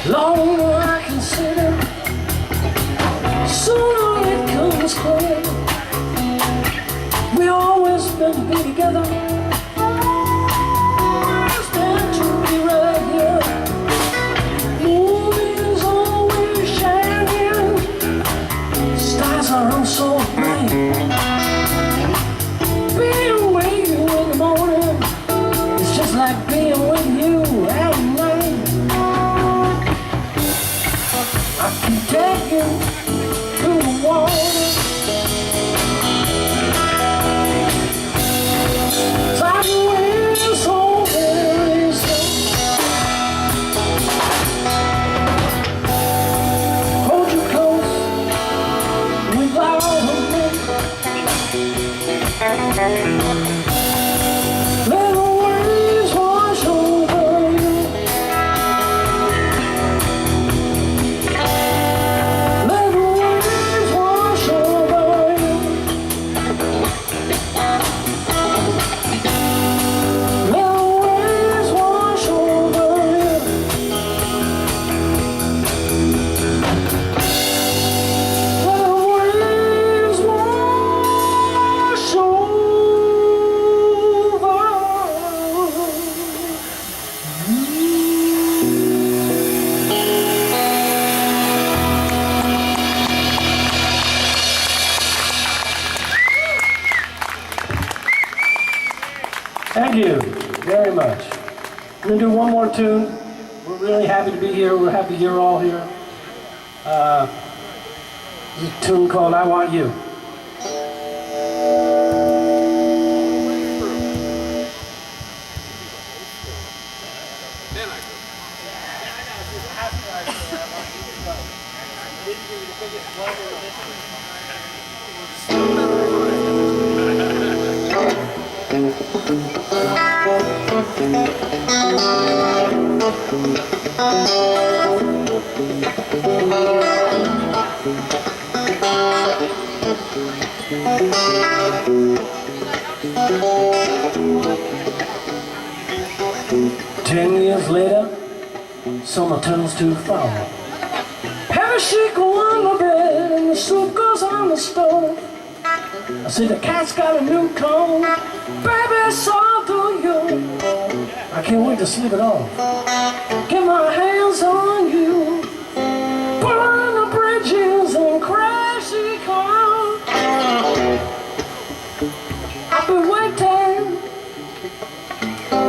Longer I consider, sooner it comes clear. We always meant to be together, always meant to be right here. Moon is always shining, stars are on so bright. Being with you in the morning is just like being with you at night. I can take you to the water, sideways so very slow. Hold you close without a minute. Let the waves wash over you. Let the waves wash over you. Let the waves wash over you. Let the waves wash over you. Thank you very much. We're going to do one more tune. We're really happy to be here. We're happy you're all here. This is a tune called I Want You. Ten years later, summer turns to fall. Heavy sheet go on the bed and the soup goes on the stove. I see the cat's got a new comb. Baby, it's all through you. I can't wait to slip it off. Get my hands on you. Burn the bridges and crash the car. I've been waiting.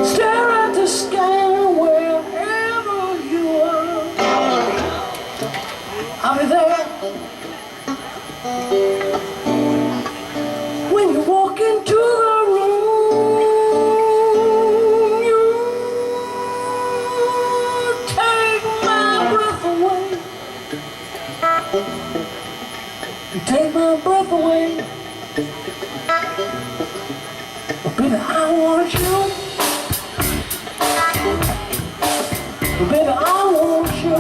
Stare at the sky wherever you are. I'll be there. When you walk into the room, you take my breath away. You take my breath away. But baby, I want you. But baby, I want you.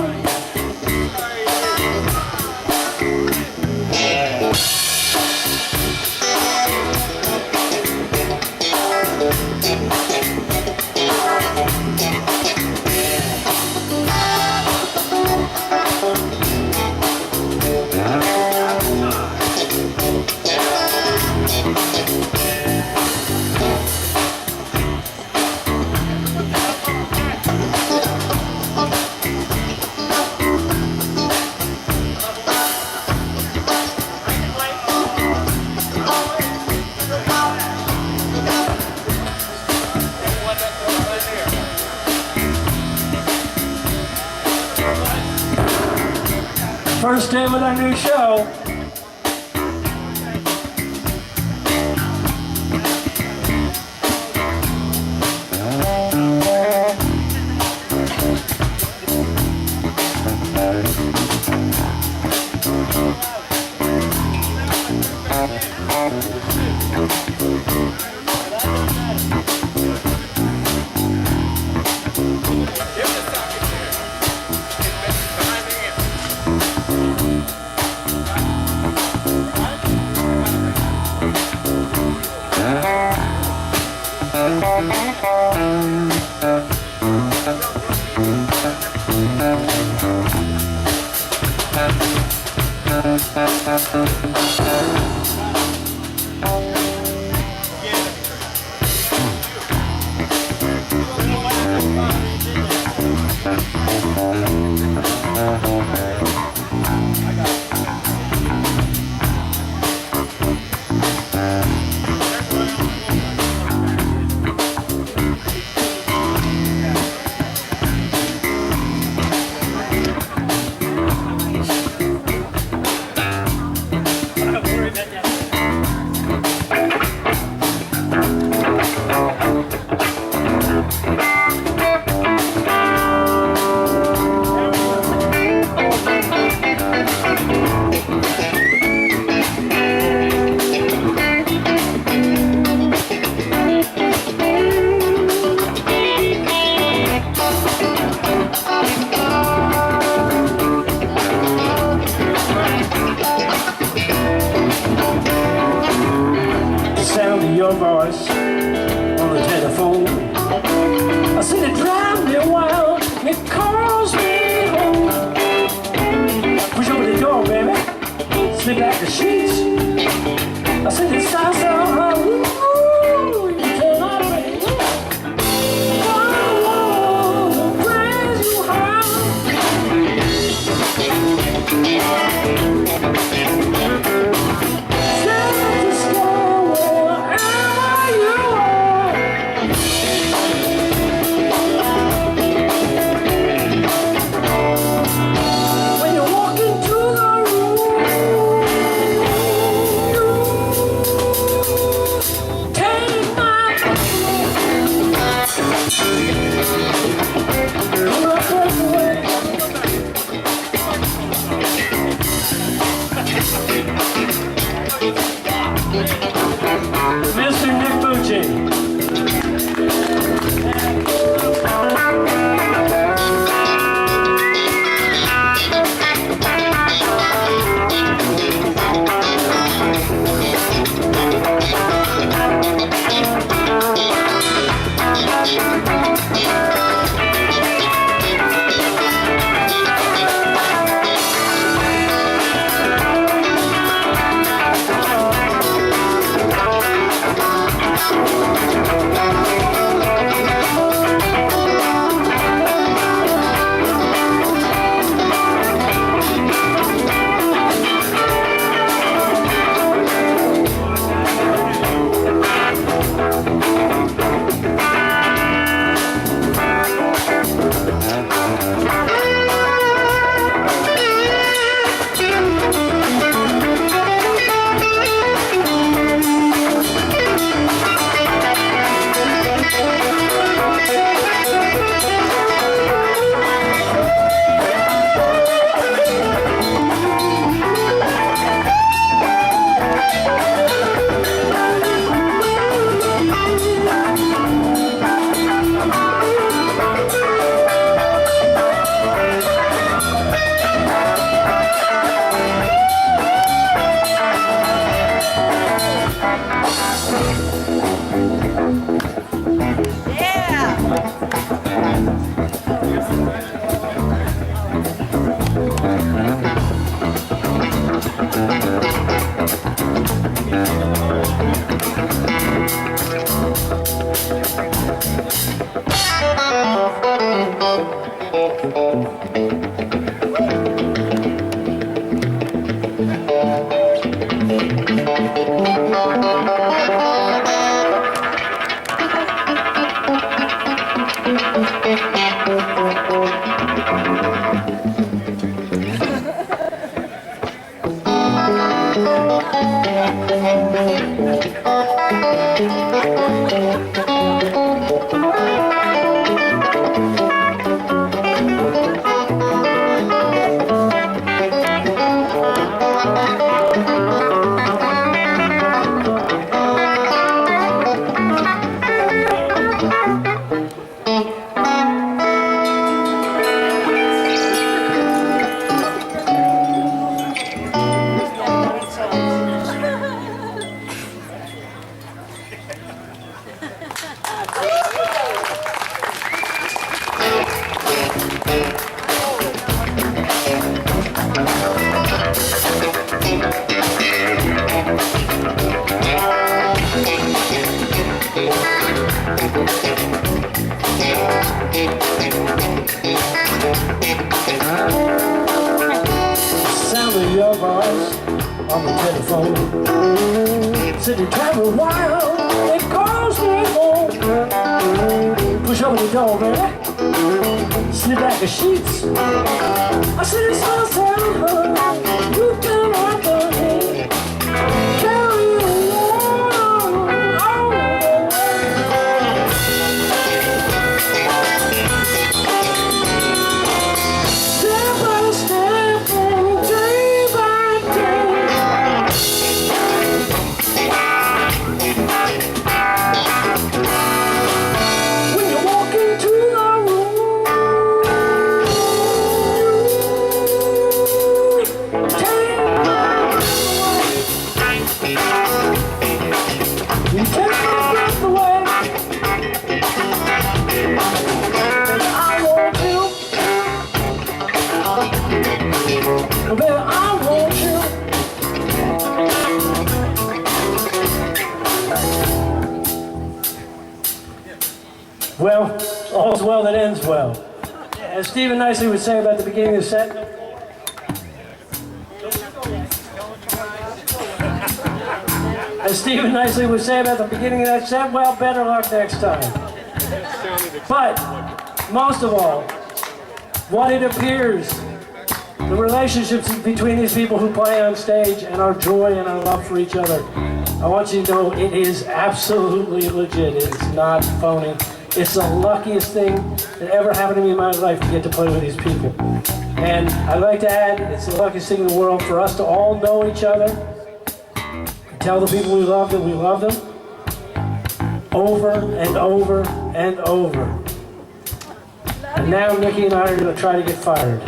First day with our new show. Your voice on the telephone, I said it drives me wild, it calls me home. Push open the door, baby, slip back the sheets. I said it sounds so hard, ooh, you cannot wait. I wanna praise you hard. on the telephone. Said you travel wild, it calls me home. Push open the door, baby. Slip back the sheets. I said it's all time. You can walk the head. Carry you on. Step by step and day by day. When you walk into the room, you take my breath away. And I want you. Oh, baby, I want you. Well, all's well that ends well. As Stephen nicely would say about the beginning of the set, well, better luck next time. But, most of all, what it appears, the relationships between these people who play on stage and our joy and our love for each other, I want you to know it is absolutely legit. It's not phony. It's the luckiest thing that ever happened to me in my life to get to play with these people. And I'd like to add, it's the luckiest thing in the world for us to all know each other, tell the people we love that we love them, over and over and over. And now Nikki and I are going to try to get fired.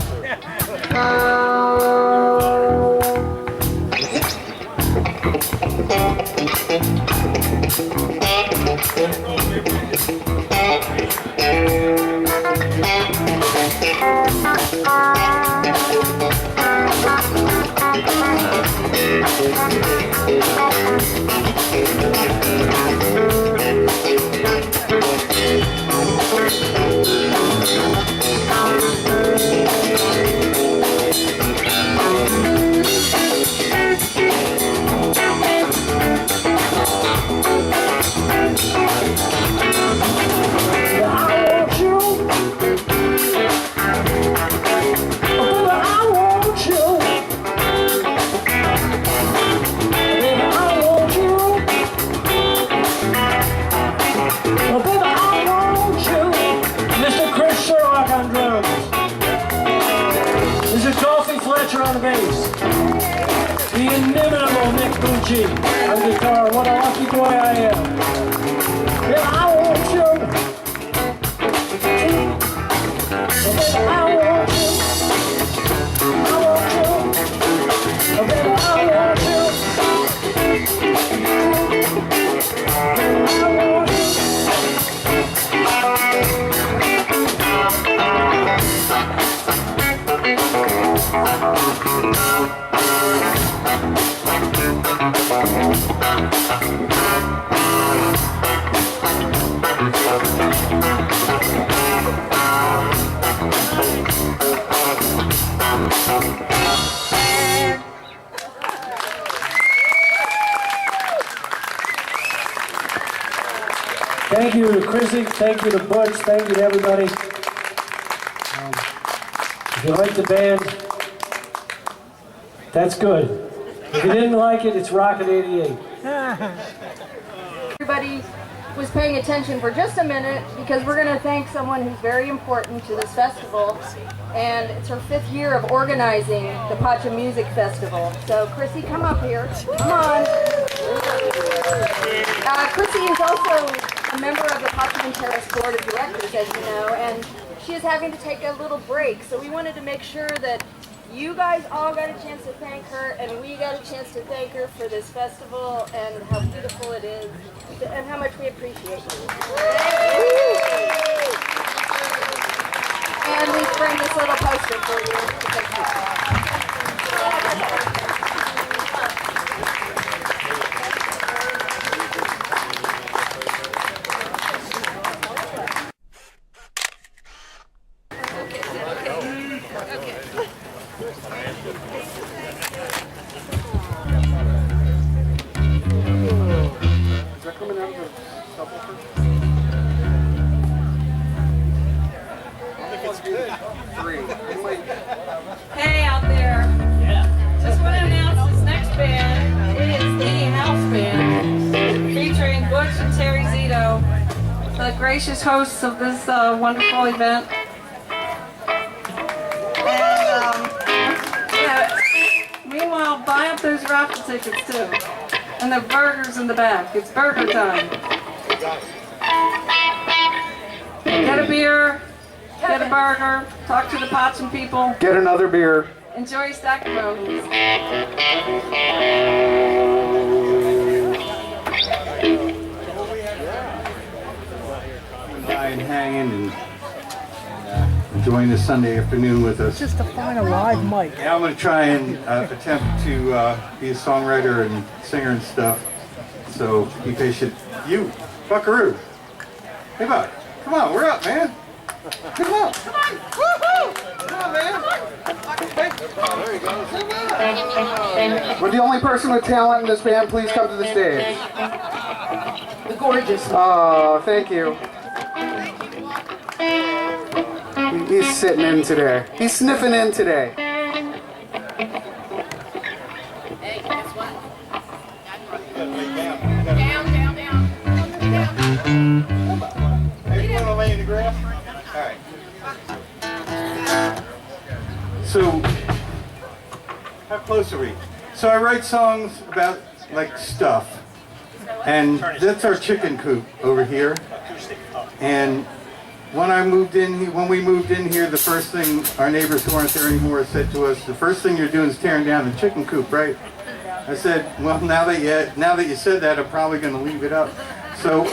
On bass, the inimitable Nick Bucci on guitar. What a lucky boy I am. Yeah, I want you. I want you. I want you. Oh, baby, I want you. I want you. Thank you to Chrissy, thank you to Butch, thank you to everybody. If you like the band, that's good. If you didn't like it, it's Rocket 88. Everybody was paying attention for just a minute because we're going to thank someone who's very important to this festival, and it's her 5th year of organizing the Pacem Music Festival. So Chrissy, come up here. Come on. Chrissy is also a member of the Pacem and Terris Board of Directors, as you know, and she is having to take a little break. So we wanted to make sure that you guys all got a chance to thank her, and we got a chance to thank her for this festival and how beautiful it is, and how much we appreciate you. And we bring this little poster for you to take pictures. the gracious hosts of this wonderful event. And yeah, meanwhile, buy up those raffle tickets too. And the burgers in the back. It's burger time. Get a beer, get a burger, talk to the Pacem people. Get another beer. Enjoy a stack of movies. By and hanging and enjoying this Sunday afternoon with us. Just to find a live mic. Yeah, I'm going to try and attempt to be a songwriter and singer and stuff. So be patient. You, buckaroo. Hey, bud. Come on, we're up, man. Come on. Come on. Woohoo! Come on, man. There you go. Come on. We're the only person with talent in this band. Please come to the stage. The gorgeous. Oh, thank you. He's sitting in today. He's sniffing in today. Hey, guess what? Down. Hey, you want to lay in the grass? All right. So, how close are we? So I write songs about, like, stuff. And that's our chicken coop over here. And when we moved in here, the first thing our neighbors who aren't there anymore said to us, the first thing you're doing is tearing down the chicken coop, right? I said, well, now that you said that, I'm probably going to leave it up. So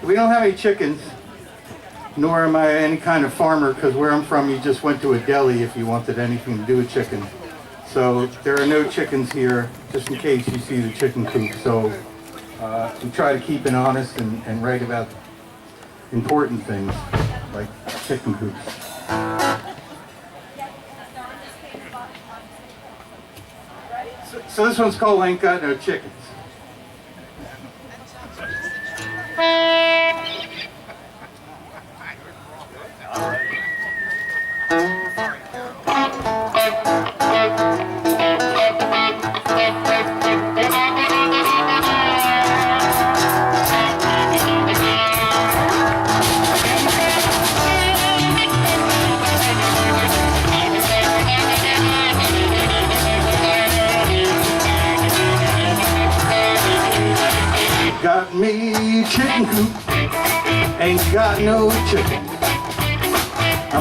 we don't have any chickens, nor am I any kind of farmer, because where I'm from, you just went to a deli if you wanted anything to do with chicken. So there are no chickens here, just in case you see the chicken coop. So we try to keep it honest and write about important things like chicken coops. So this one's called Ain't Got No Chickens. Got me chicken coop, ain't got no chicken.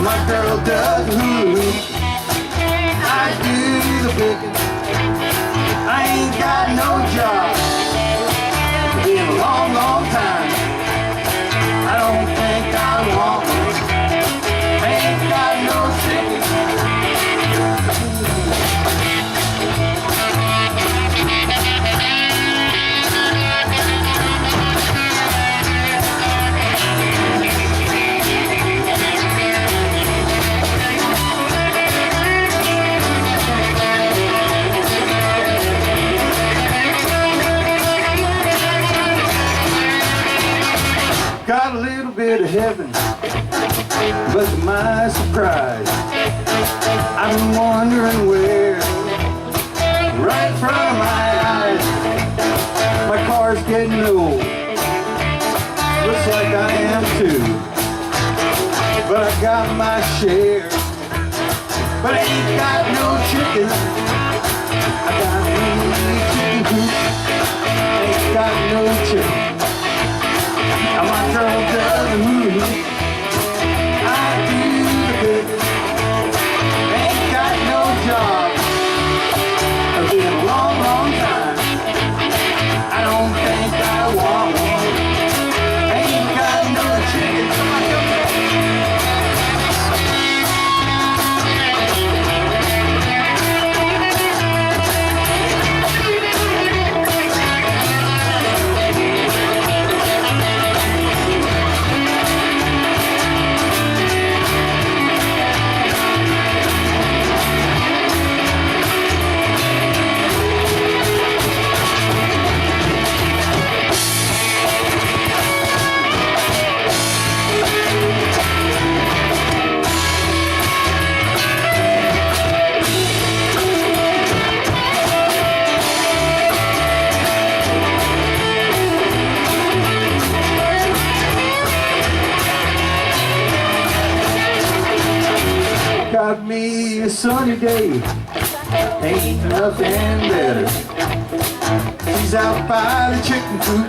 My girl does the hula hoop, I do the picking. I ain't got no job, been a long, long time. I don't think I want one, ain't got no chicken. Got a little bit of heaven, but to my surprise, I've been wondering where, right in front of my eyes. My car's getting old, looks like I am too, but I got my share, but I ain't got no chicken. I got me chicken coop, ain't got no chicken. My girl does the hula hoop, I do the picking. Ain't got no job, it's been a long, long time. I don't think I want one, ain't got no chicken. sunny day, ain't nothing better. She's out by the chicken coop,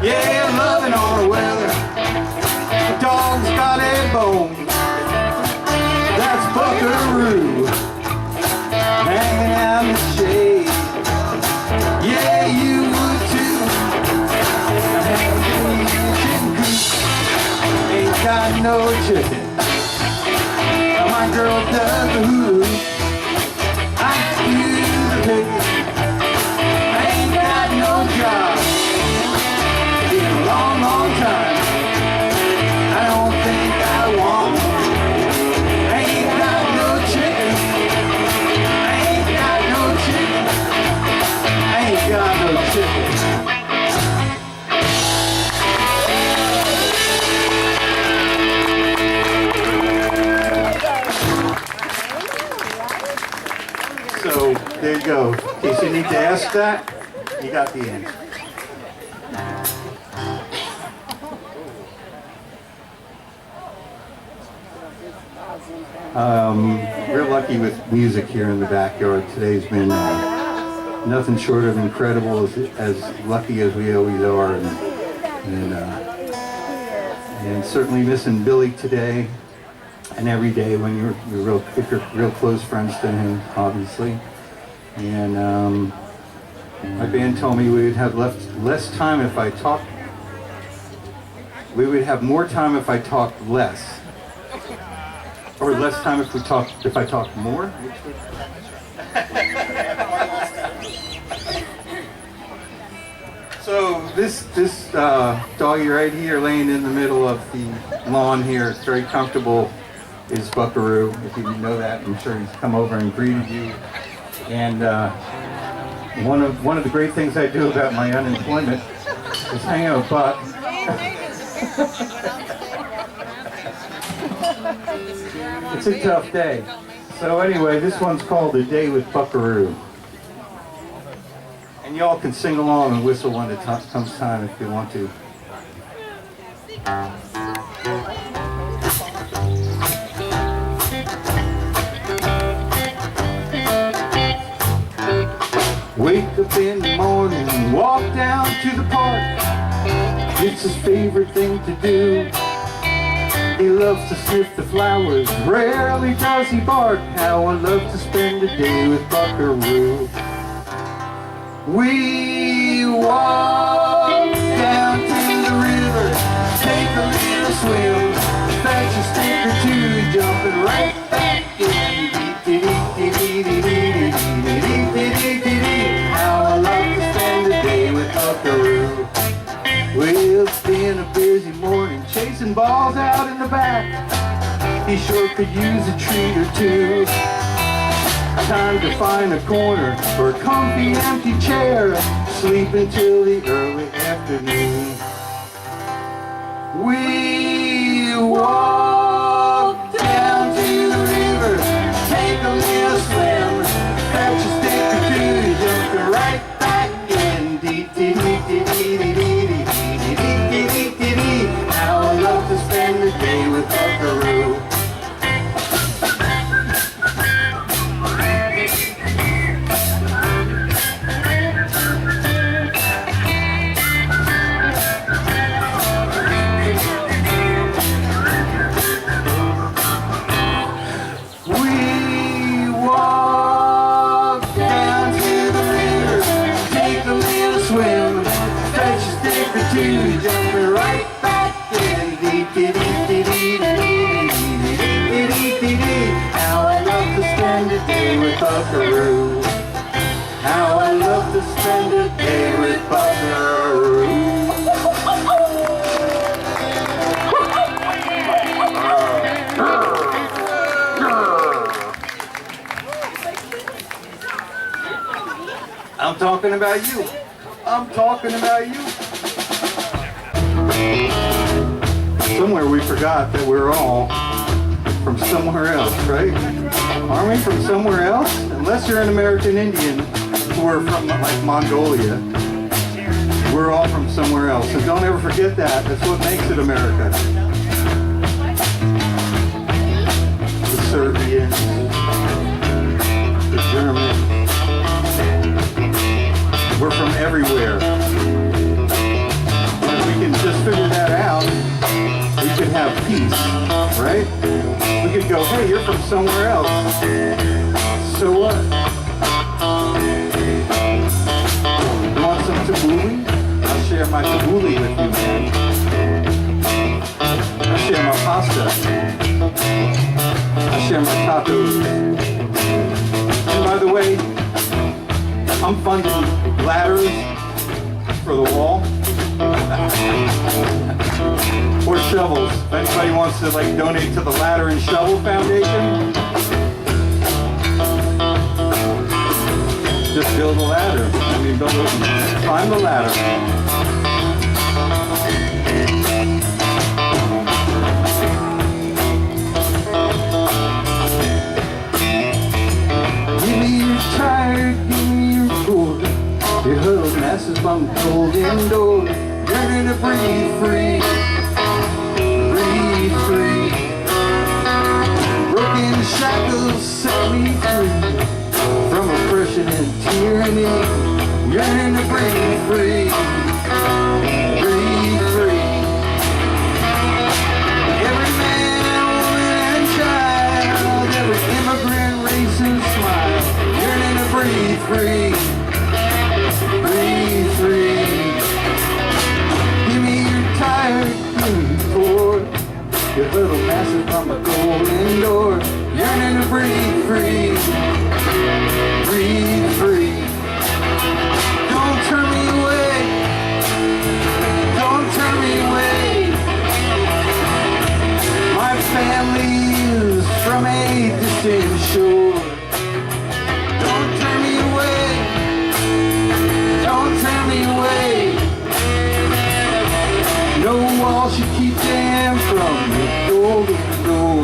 yeah, loving all the weather. The dog's got a bone, that's Buckaroo, hanging out in the shade. Yeah, you would too. Hanging in the chicken coop, ain't got no chicken. Now my girl does the hula, I do the picking. I ain't got no job in a long, long time. I don't think I want one. I ain't got no chicken. I ain't got no chicken. I ain't got no chicken. So there you go. In case you need to ask that, you got the answer. We're lucky with music here in the backyard. Today's been nothing short of incredible, as lucky as we always are, and certainly missing Billy today and every day when you're real close friends to him, obviously. And my band told me we would have less time if I talked. We would have more time if I talked less. Or less time if I talk more? So this doggy right here laying in the middle of the lawn here, it's very comfortable, is Buckaroo. If you didn't know that, I'm sure he's come over and greeted you. And one of the great things I do about my unemployment is hang out with Buck. It's a tough day. So anyway, this one's called A Day with Buckaroo. And y'all can sing along and whistle when it comes time if you want to. Wake up in the morning and walk down to the park. It's his favorite thing to do. He loves to sniff the flowers, rarely does he bark. How I love to spend a day with Buckaroo. We walk down to the river, take a little swim, fetch a stick or two, jumping right back in. How I love to spend a day with Buckaroo. Well, it's been a busy morning, chasing balls out in the back. He sure could use a treat or two. Time to find a corner for a comfy empty chair, sleep until the early afternoon. We walk down to the river, take a little swim, fetch a stick or two, jump right back in. How I love to spend the day with Buckaroo. Jumping right back in. How I love to spend a day with Buckaroo. How I love to spend a day with Buckaroo. I'm talking about you. I'm talking about you. Somewhere we forgot that we're all from somewhere else, right? Aren't we from somewhere else? Unless you're an American Indian who are from like Mongolia, we're all from somewhere else. So don't ever forget that. That's what makes it America. The Serbians, from somewhere else. So what? You want some tabbouleh? I'll share my tabbouleh with you, man. I'll share my pasta. I'll share my tacos. And by the way, I'm funding ladders for the wall. Or shovels. If anybody wants to like donate to the Ladder and Shovel Foundation, just build a ladder. Climb the ladder. Give me your tired, give me your bored. Your huddled masses from the cold indoors. Yearning to breathe free. Breathe free. Broken shackles set me free from oppression and tyranny. Yearning to breathe free. Breathe free. Every man, woman, and child, every immigrant, race, and smile. Yearning to breathe free. Breathe free. Give me your tired, bored. Your little masses from a golden door. Yearning to breathe free. Breathe free. Don't turn me away. Don't turn me away. My family is from a distant shore. Don't turn me away. Don't turn me away. No wall should keep them from the golden door.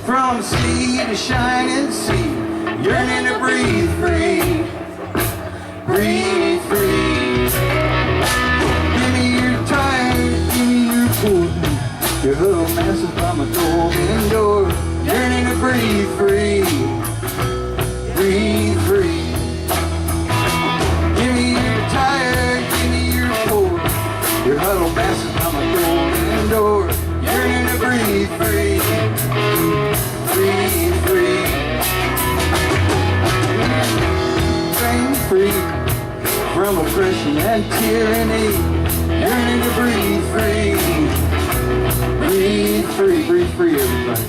From sea to shining sea, yearning to breathe free, breathe free. Give me your tired, give me your poor, your little masses from a golden door, yearning to breathe free, breathe free. Give me your tired, give me your poor, your little masses from a golden door, yearning to breathe free. Breathe free. Breathe free from oppression and tyranny. Yearning to breathe free. Breathe free. Breathe free, everybody.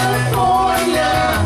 California,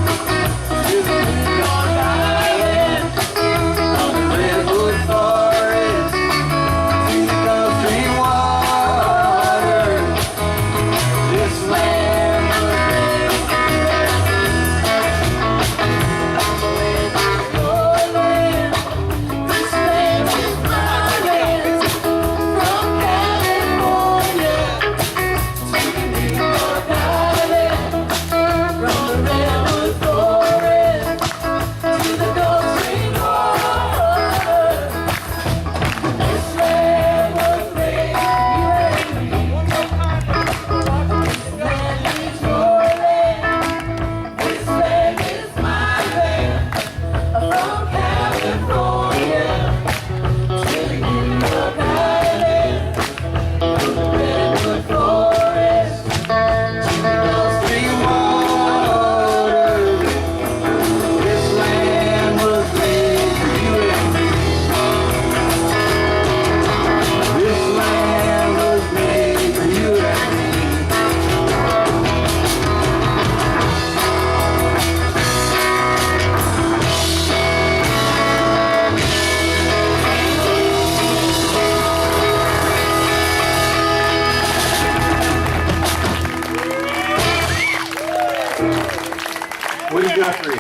3.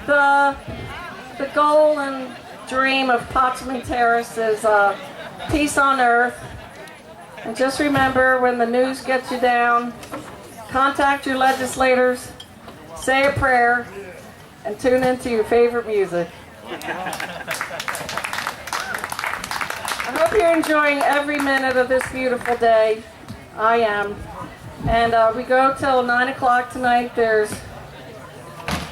The goal and dream of Pacem and Terris is peace on earth. And just remember, when the news gets you down, contact your legislators, say a prayer, and tune into your favorite music. I hope you're enjoying every minute of this beautiful day. I am. And we go till 9 o'clock tonight. There's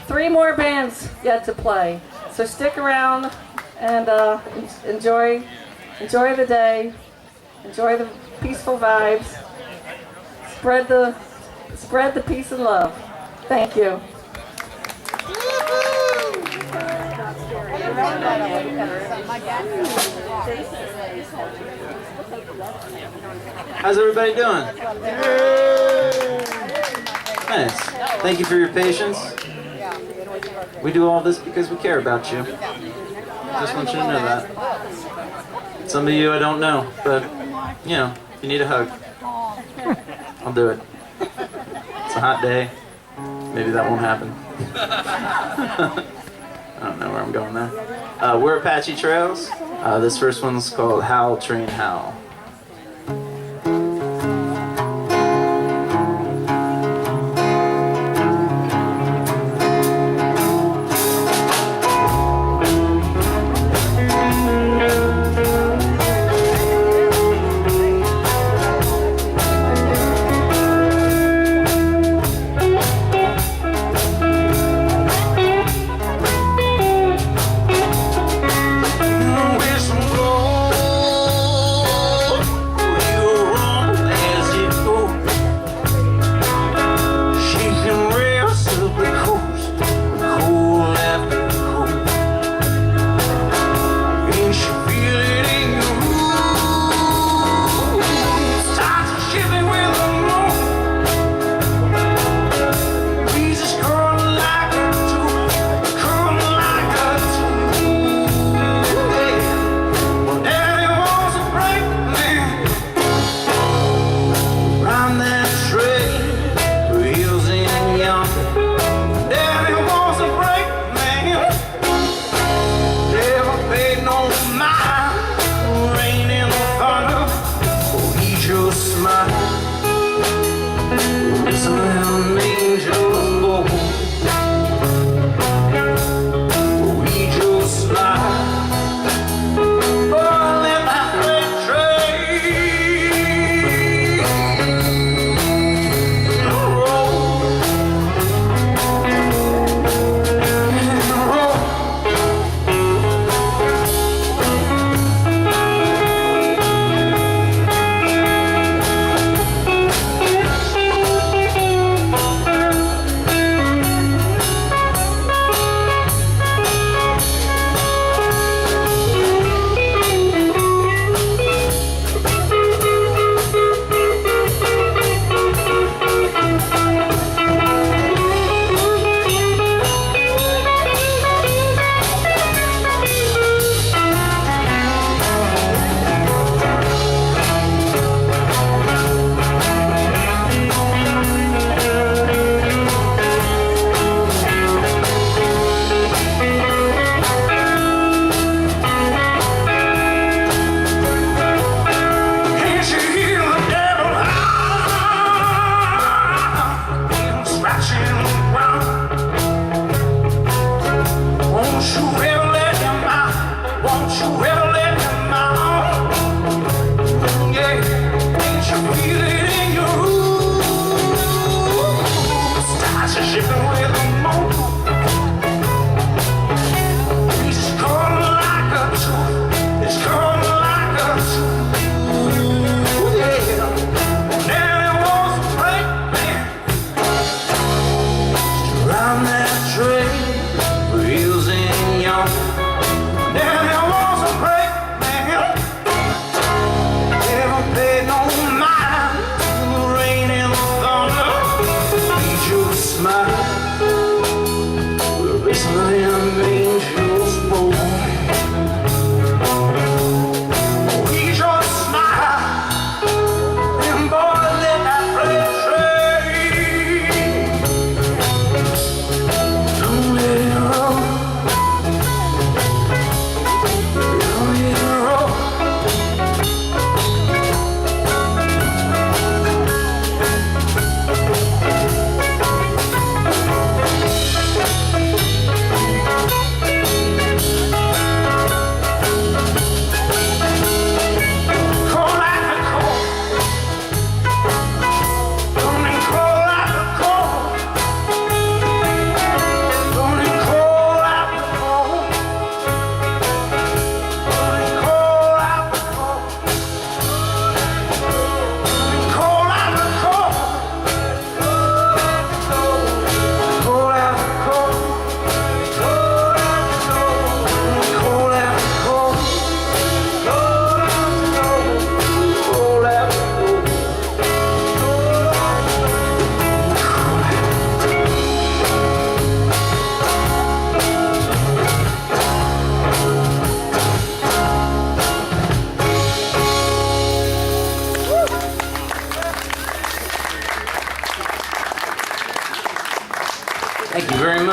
3 more bands yet to play. So stick around and enjoy the day. Enjoy the peaceful vibes. Spread the peace and love. Thank you. How's everybody doing? Nice. Thank you for your patience. We do all this because we care about you. Just want you to know that. Some of you I don't know, but you know, if you need a hug, I'll do it. It's a hot day. Maybe that won't happen. I don't know where I'm going there. We're Apache Trails. This first one's called Howl, Train, Howl. Whistle blow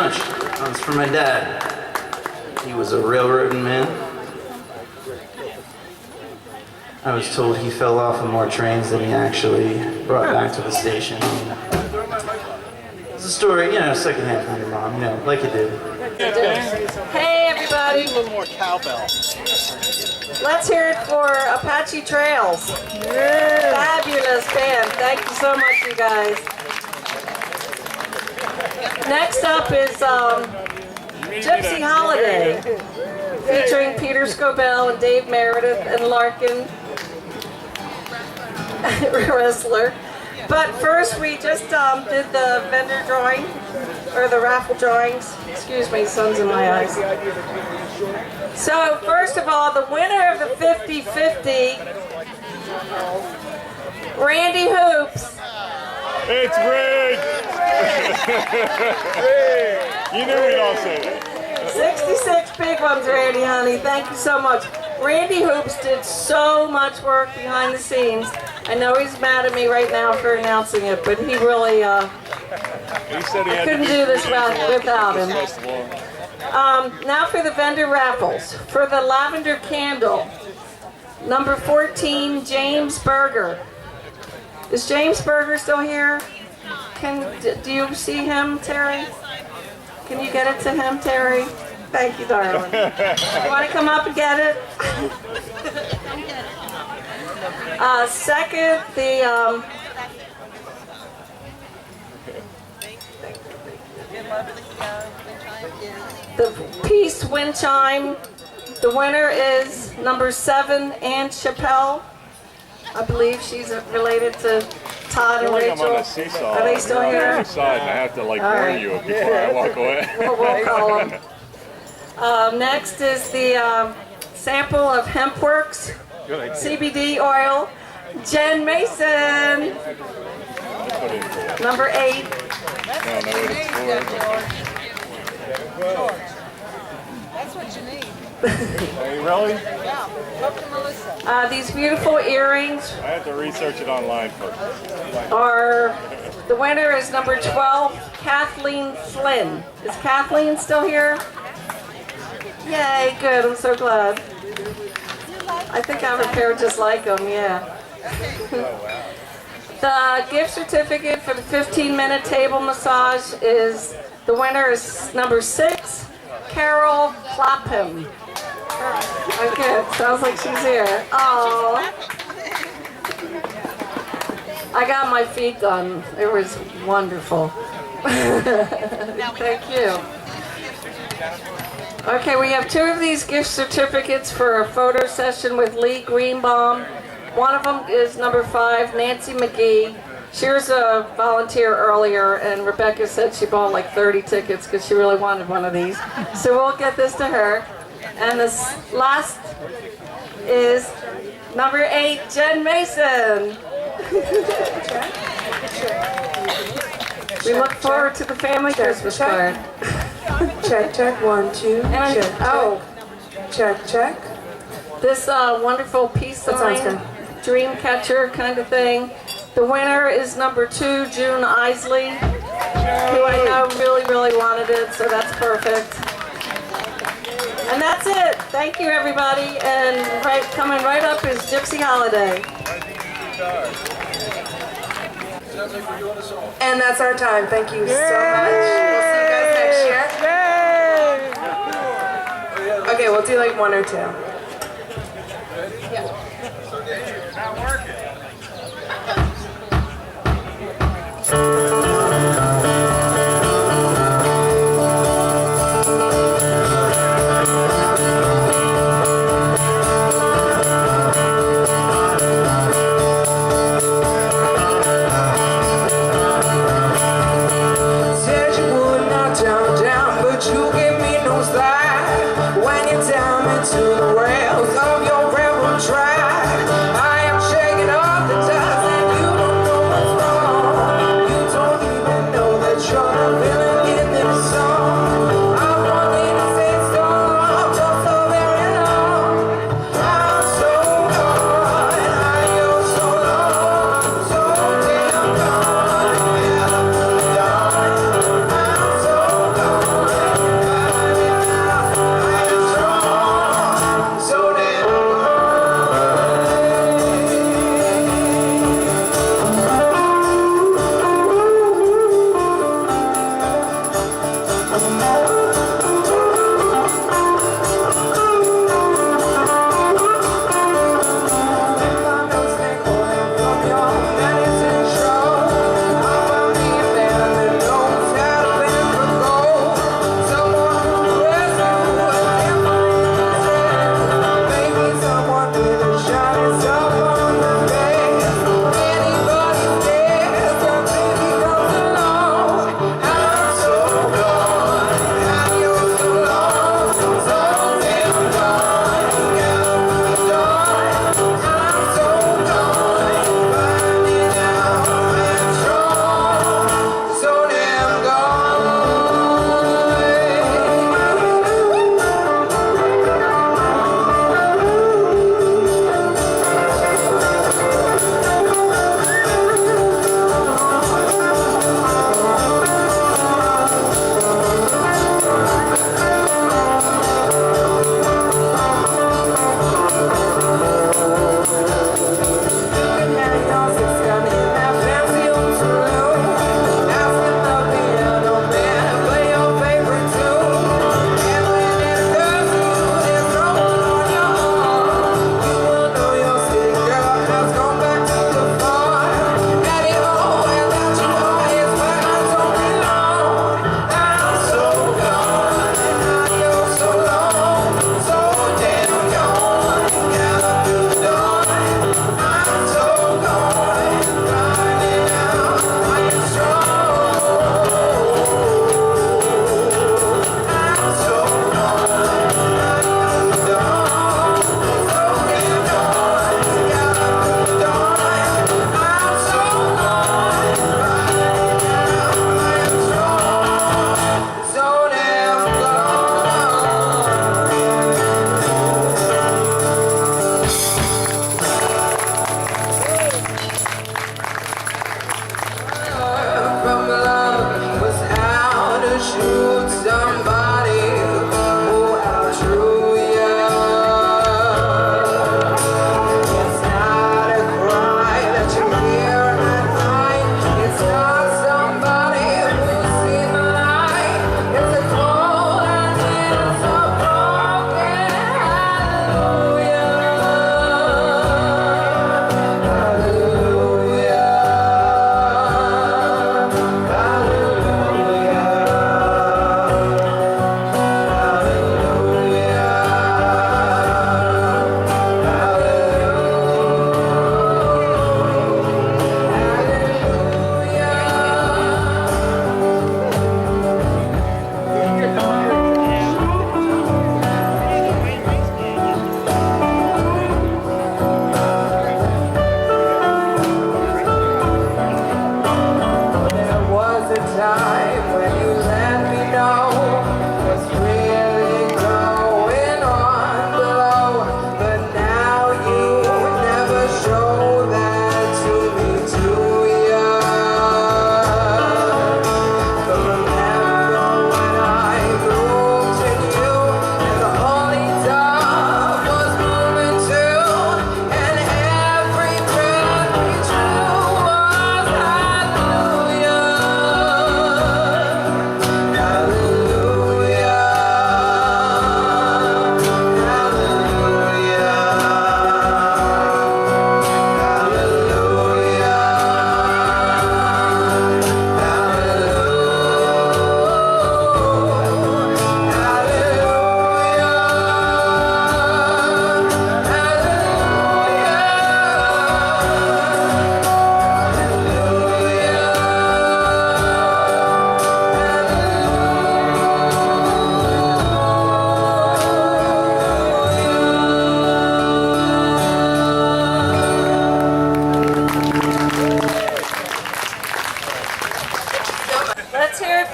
much. One's for my dad. He was a railroading man. I was told he fell off of more trains than he actually brought back to the station. It's a story, you know, secondhand from your mom, you know, like you did. Hey everybody! A little more cowbell. Let's hear it for Apache Trails. Fabulous band. Thank you so much, you guys. Next up is Gypsy Holiday, featuring Peter Scobell and Dave Meredith and Larkin, wrestler. But first we just did the vendor drawing, or the raffle drawings. Excuse me, sun's in my eyes. So first of all, the winner of the 50-50, Randy Hoops. It's rigged! You knew we'd all say that. 66 big ones, Randy, honey. Thank you so much. Randy Hoops did so much work behind the scenes. I know he's mad at me right now for announcing it, but he really He said he had couldn't do this without him. Now for the vendor raffles. For the lavender candle, number 14, James Berger. Is James Berger still here? Do you see him, Terry? Can you get it to him, Terry? Thank you, darling. Want to come up and get it? Second, the Peace Wind Chime. The winner is number 7, Ann Chappelle. I believe she's related to Todd and Rachel. I'm on a seesaw. Are they still I'm on here? the other side, and I have to like All warn right. you before I walk away. We'll call them. Next is the sample of HempWorks CBD oil. Jen Mason, number 8. That's what you need. Hey, really? Yeah. Look to Melissa. These beautiful earrings I have to research it online first. are, the winner is number 12, Kathleen Flynn. Is Kathleen still here? Yay, good, I'm so glad. I think I have a pair just like them, yeah. The gift certificate for the 15-minute table massage is, the winner is number 6, Carol Clapham. Okay, sounds like she's here. Oh, I got my feet done. It was wonderful. Thank you. Okay, we have 2 of these gift certificates for a photo session with Lee Greenbaum. One of them is number 5, Nancy McGee. She was a volunteer earlier, and Rebecca said she bought like 30 tickets because she really wanted one of these. So we'll get this to her. And this last is number 8, Jen Mason. We look forward to the family Christmas card. Check, check, 1, 2, And check. oh, Check, check. this wonderful peace That sounds sign, dream catcher kind of thing. The winner is number 2, June Isley, who I know really, really wanted it, so that's perfect. And that's it. Thank you, everybody. And coming right up is Gypsy Holiday. And that's our time. Thank you so much. We'll see you guys next year. Okay, we'll do like 1 or 2. Said you would not down, but you gave me no slide. When you tell me to the rails of your railroad track, I am shaking off the dust and you don't know what's wrong. You told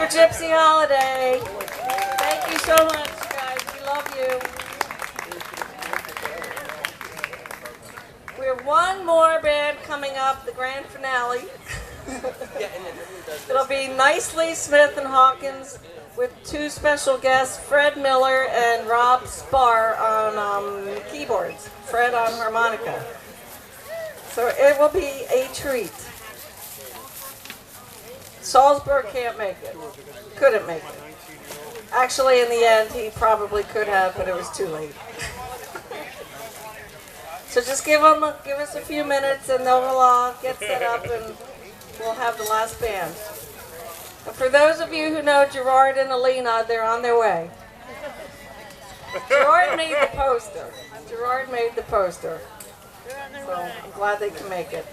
Gypsy Holiday. Thank you so much, guys. We love you. We have one more band coming up, the grand finale. It'll be Nicely Smith and Hawkins with two special guests, Fred Miller and Rob Spar on keyboards, Fred on harmonica. So it will be a treat. Salzburg can't make it. Couldn't make it. Actually, in the end, he probably could have, but it was too late. So just give us a few minutes, and they'll get set up, and we'll have the last band. But for those of you who know Gerard and Alina, they're on their way. Gerard made the poster. Gerard made the poster. So I'm glad they can make it.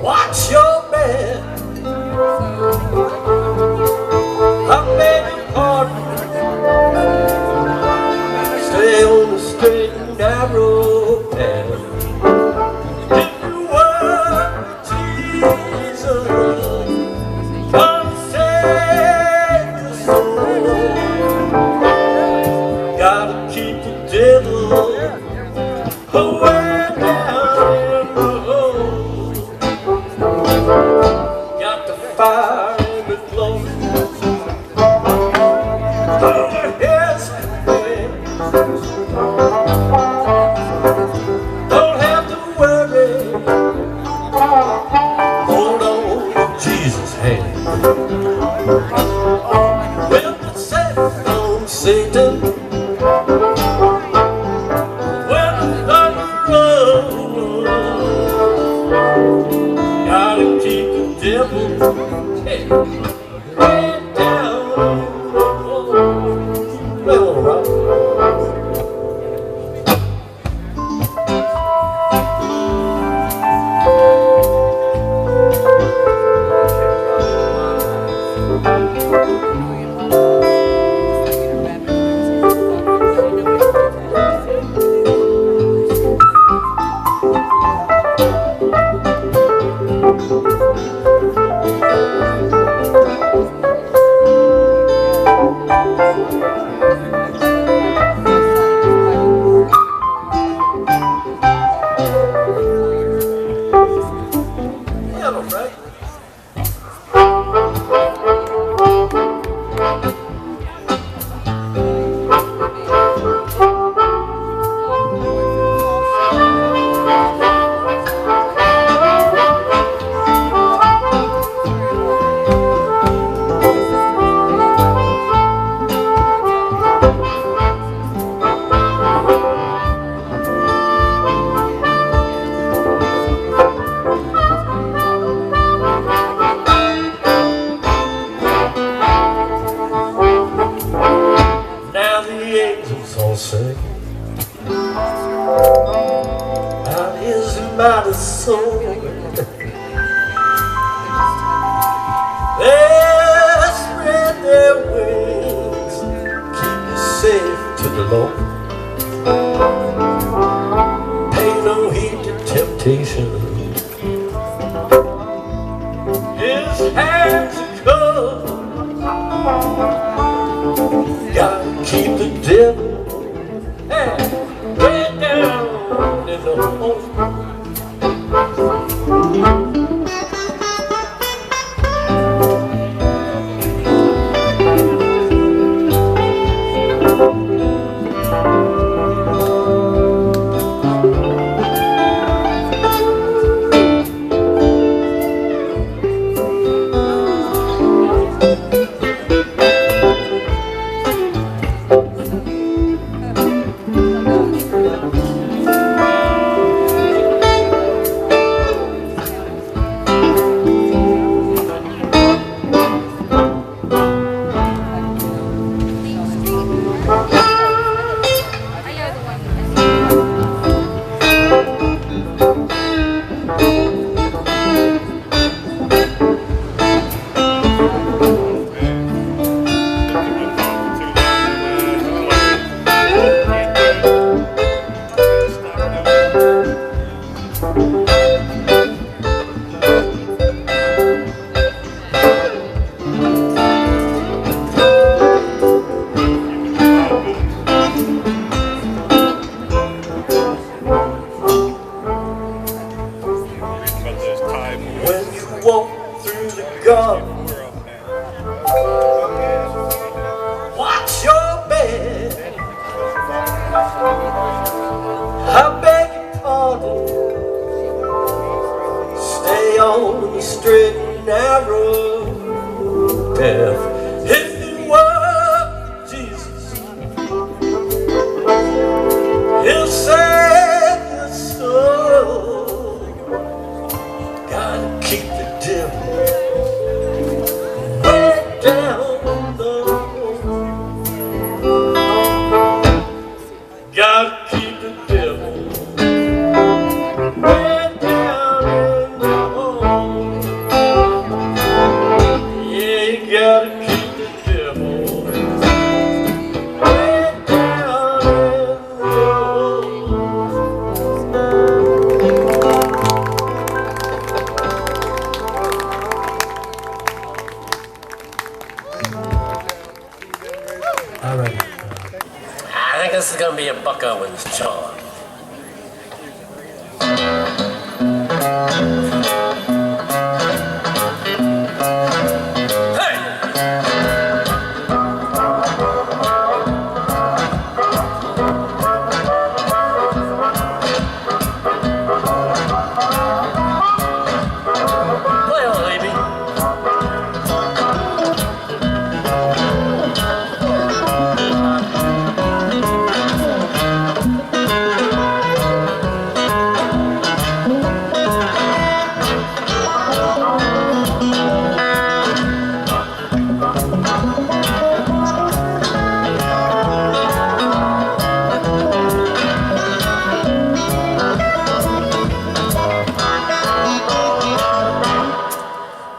Watch your bed. I beg your pardon. Stay on the straight and narrow path. If you were Jesus, come save the soul. Gotta keep the devil away. Fire in the clothes over his head. Don't have to worry. Hold on to Jesus' hand. Well, it's set on Satan. When the thunder rolls, gotta keep the devil way down. Well, right. By the soul, they spread their wings, keep you safe to the Lord. Pay no heed to temptation. His hands are cold. Gotta keep the devil way down in the hole. on the straight and narrow path. If the word of Jesus, he'll save your soul. Gotta keep the devil way down low. Gotta keep the devil way down low. Yeah, you gotta keep the devil way down low. All right. I think this is going to be a Buck Owens job.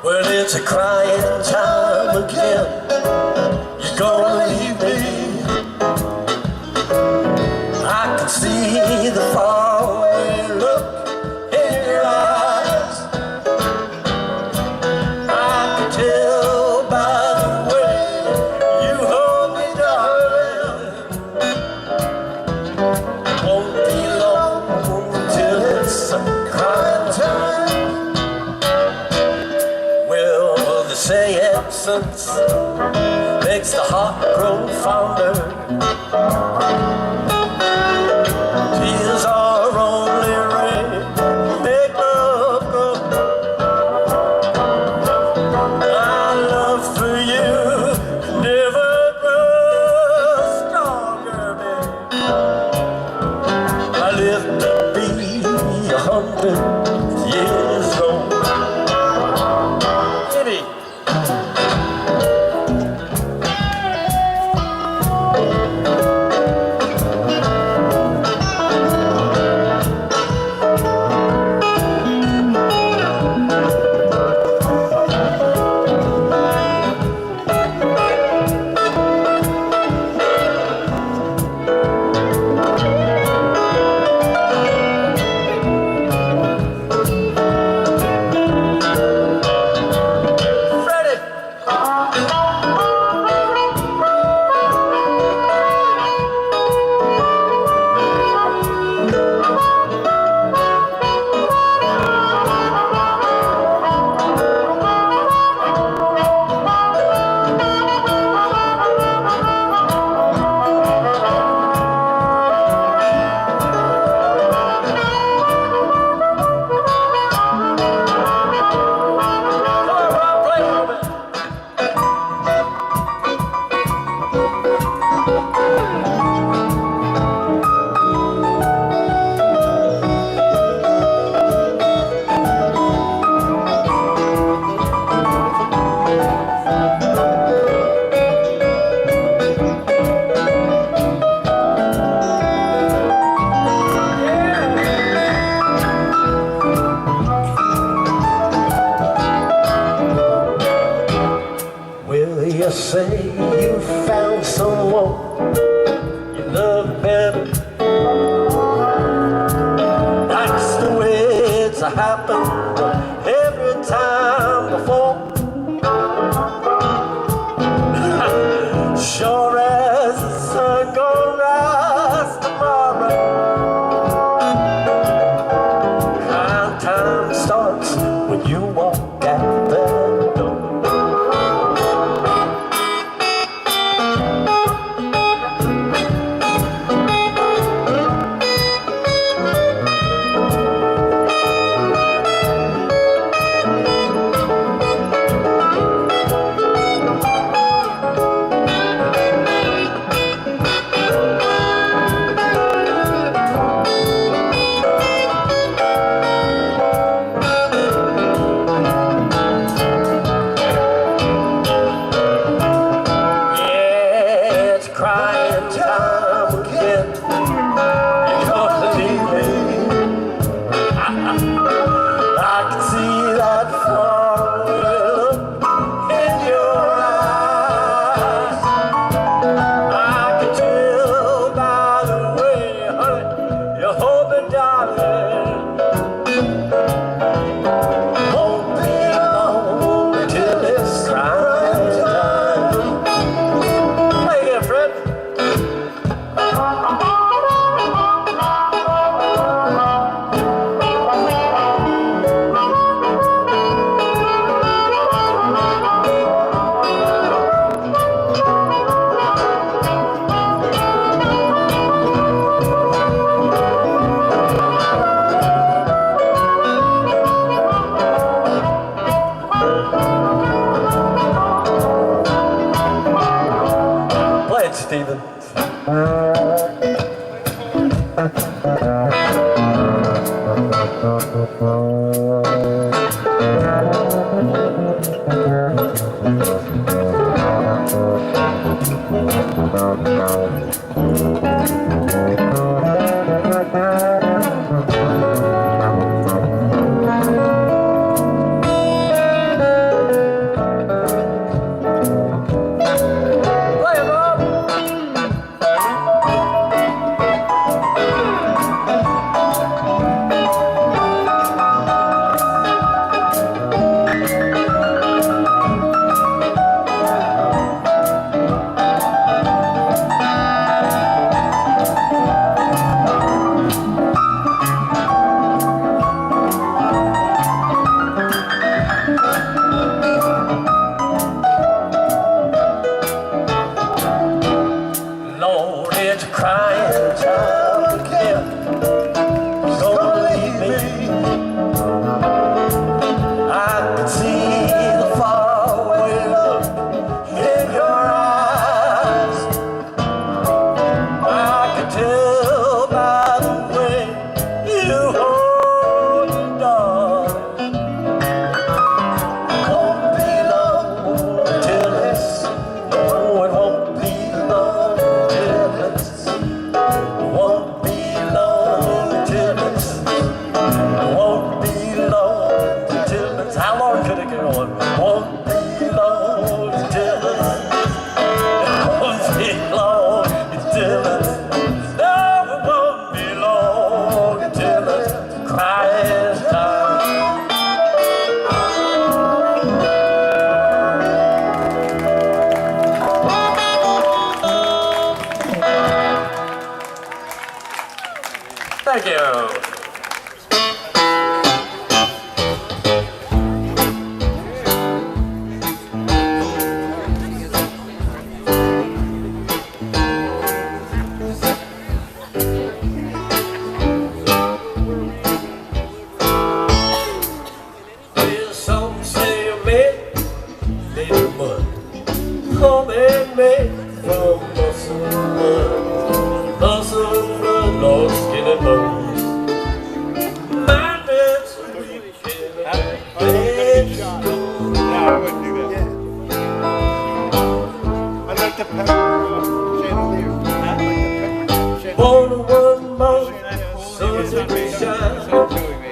Well, it's a crying time again. You're gonna leave me. I can see the faraway look in your eyes. I can tell by the way you hold me, darling. Won't be long till it's a crying time. Well, they say absence makes the heart grow fonder. Tears are only rain, make love grow. My love for you never grows stronger, babe. I live to be 100 years old. Baby. You say you found someone you love better. That's the way it's happened every time before. Sure as the sun gonna rise tomorrow, time starts when you walk out that door. Stephen. Lord, it's a crying child again. You're gonna leave me. I can see the faraway look in your eyes. I can tell by the way you hold your darling. Won't be long till it's, no, it won't be long till it's, won't be long till it's, won't be long till it's, how long could it go on? Won't be long till it's, won't be long till it's, no, it won't be long till it's crying time. Thank you. Well, some say a man made of mud, come and made from muscle and blood, Lord, skin and bones. My man's a weekend, I wouldn't do that. I like the pepper chandelier. Born one morning, sun's a great shine.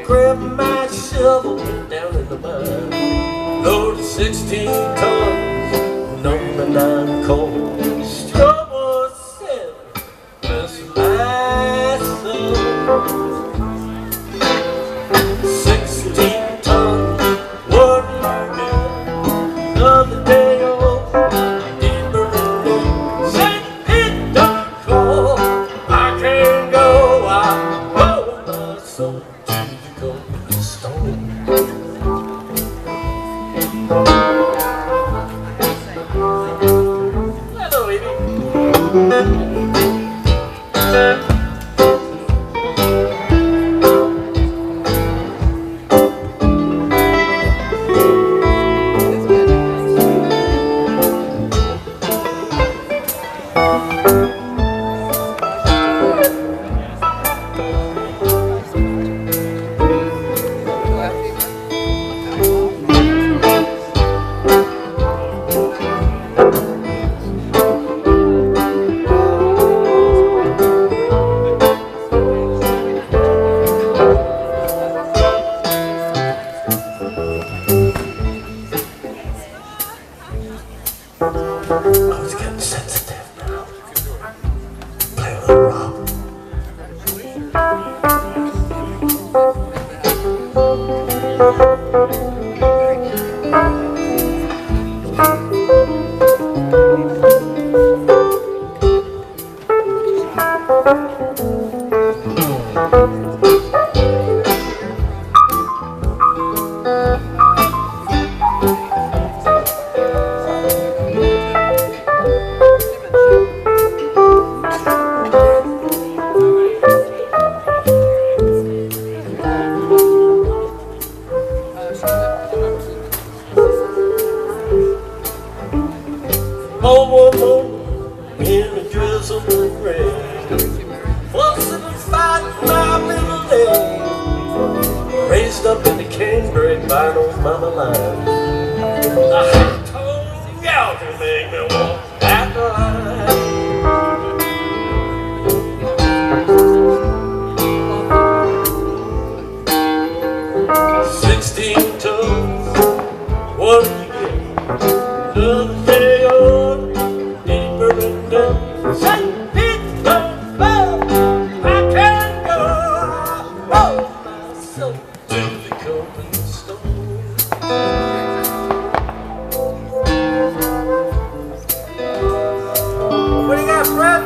Grab my shovel, went down in the mine. Loaded 16 tons, number 9 coal. Struck was 7, bless my soul. 16 tons, what do you get? Another day old, deeper in day. Said it done cold, I can't go, I'm going my soul to the cold stone. Hello, baby. I was getting sensitive now. Play a little rock. Oh, in a high-toned gal can make me walk that line. 16 tons, what do you get? Another day on, deeper than done. 7 feet above, I can go. Oh, my soul to the company store. What do you got, Fred?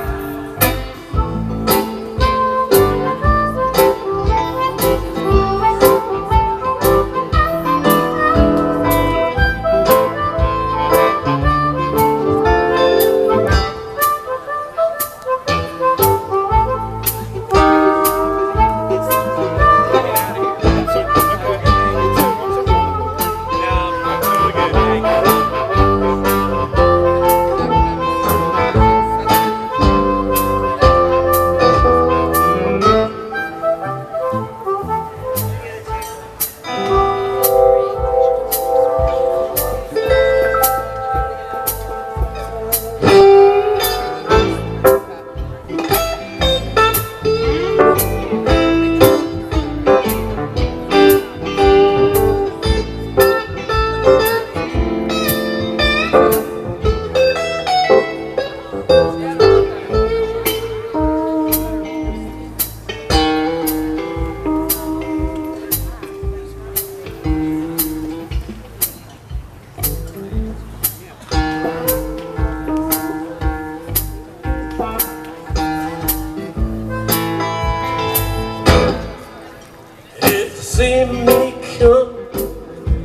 See me come,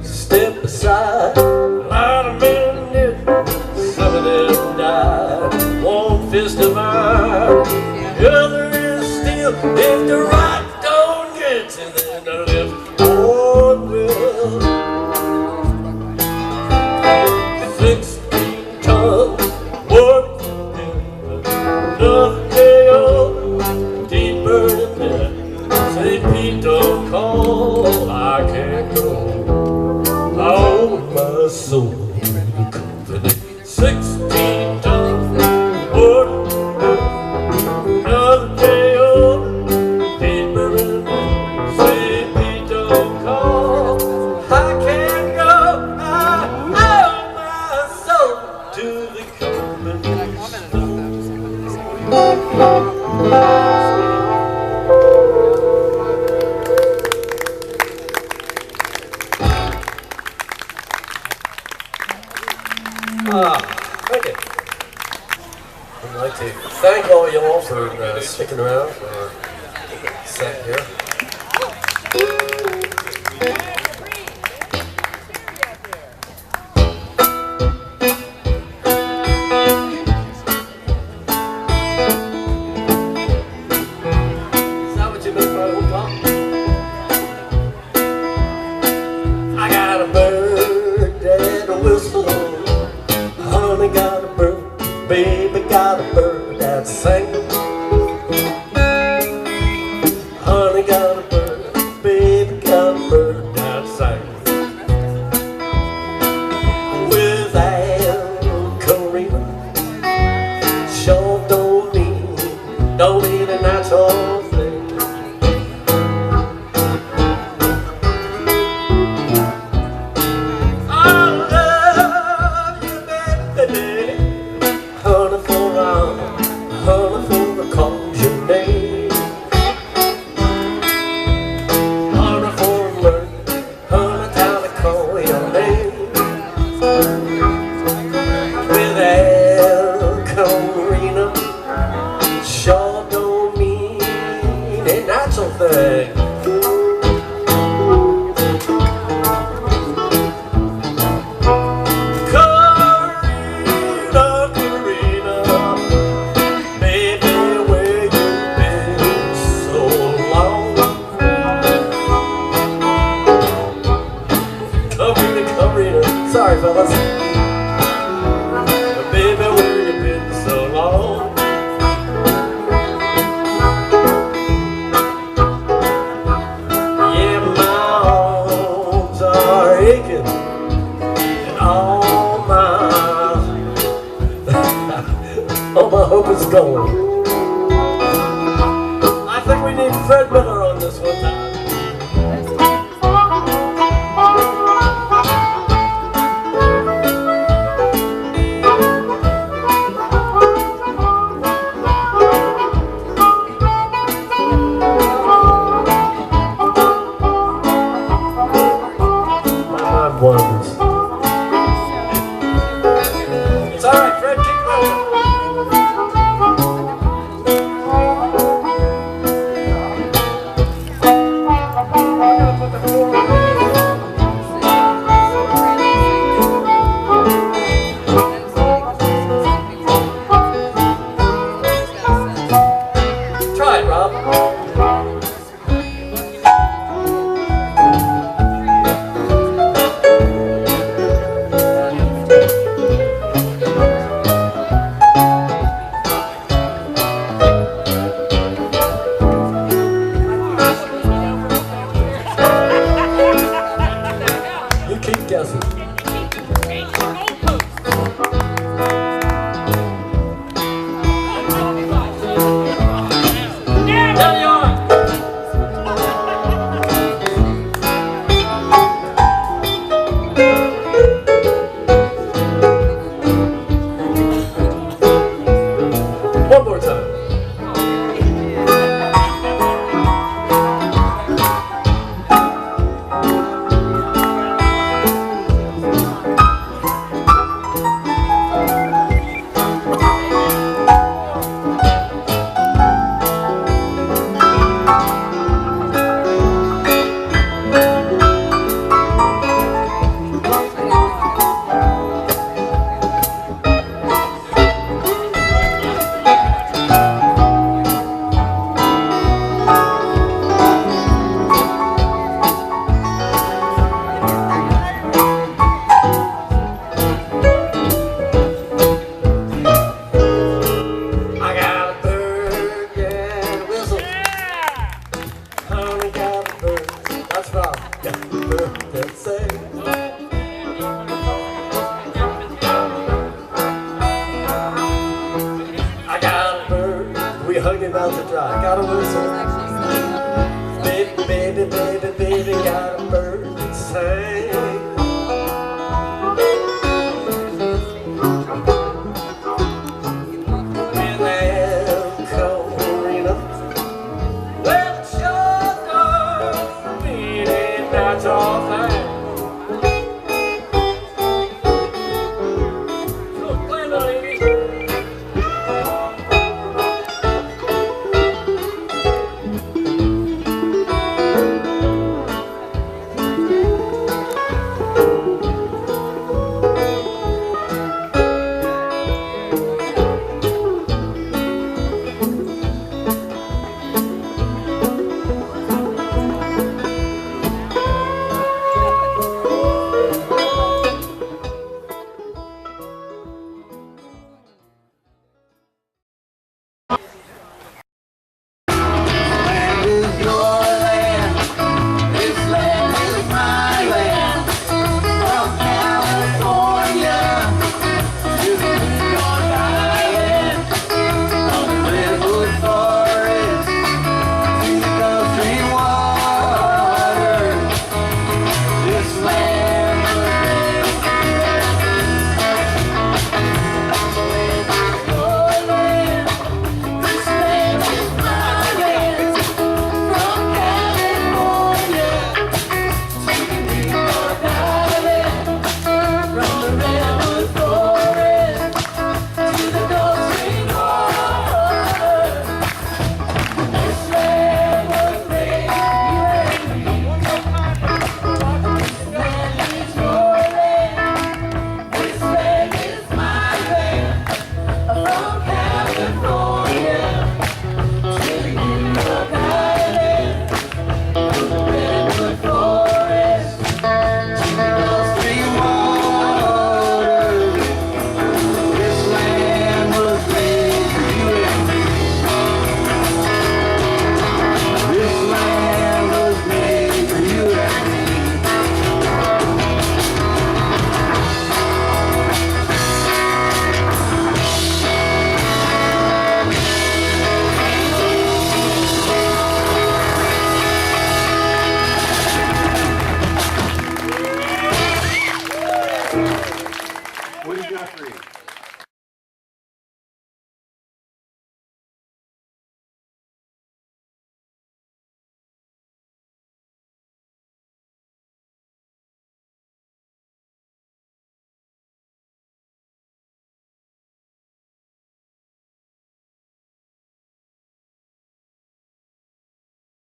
step aside. A lot of men did, some of them died. One fist of iron, the other is steel. If the right don't get to them, the left one will. 16 tons, what another day on, deeper than that. Say Pete don't call, I can't go. I owe my soul to the company. 16 tons, what another day on, deeper than that. Say Pete don't call, I can't go. I owe my soul to the company. Thank you. I'd like to thank all you all for sticking around for our set here. Is that what you meant by old Tom? I got a bird that whistles. Honey got a bird, baby got a bird that sings. Honey got a bird, baby got a bird that sings. Without Karina, sure don't mean a natural thing. Sorry, fellas. But baby, where you been so long? Yeah, my arms are aching, and all my hope is gone. I think we need Fred Miller on this one time. Ones. It's all right, Fred, keep going. Try it, Rob. One more time. Hug him out to dry. Got a whistle.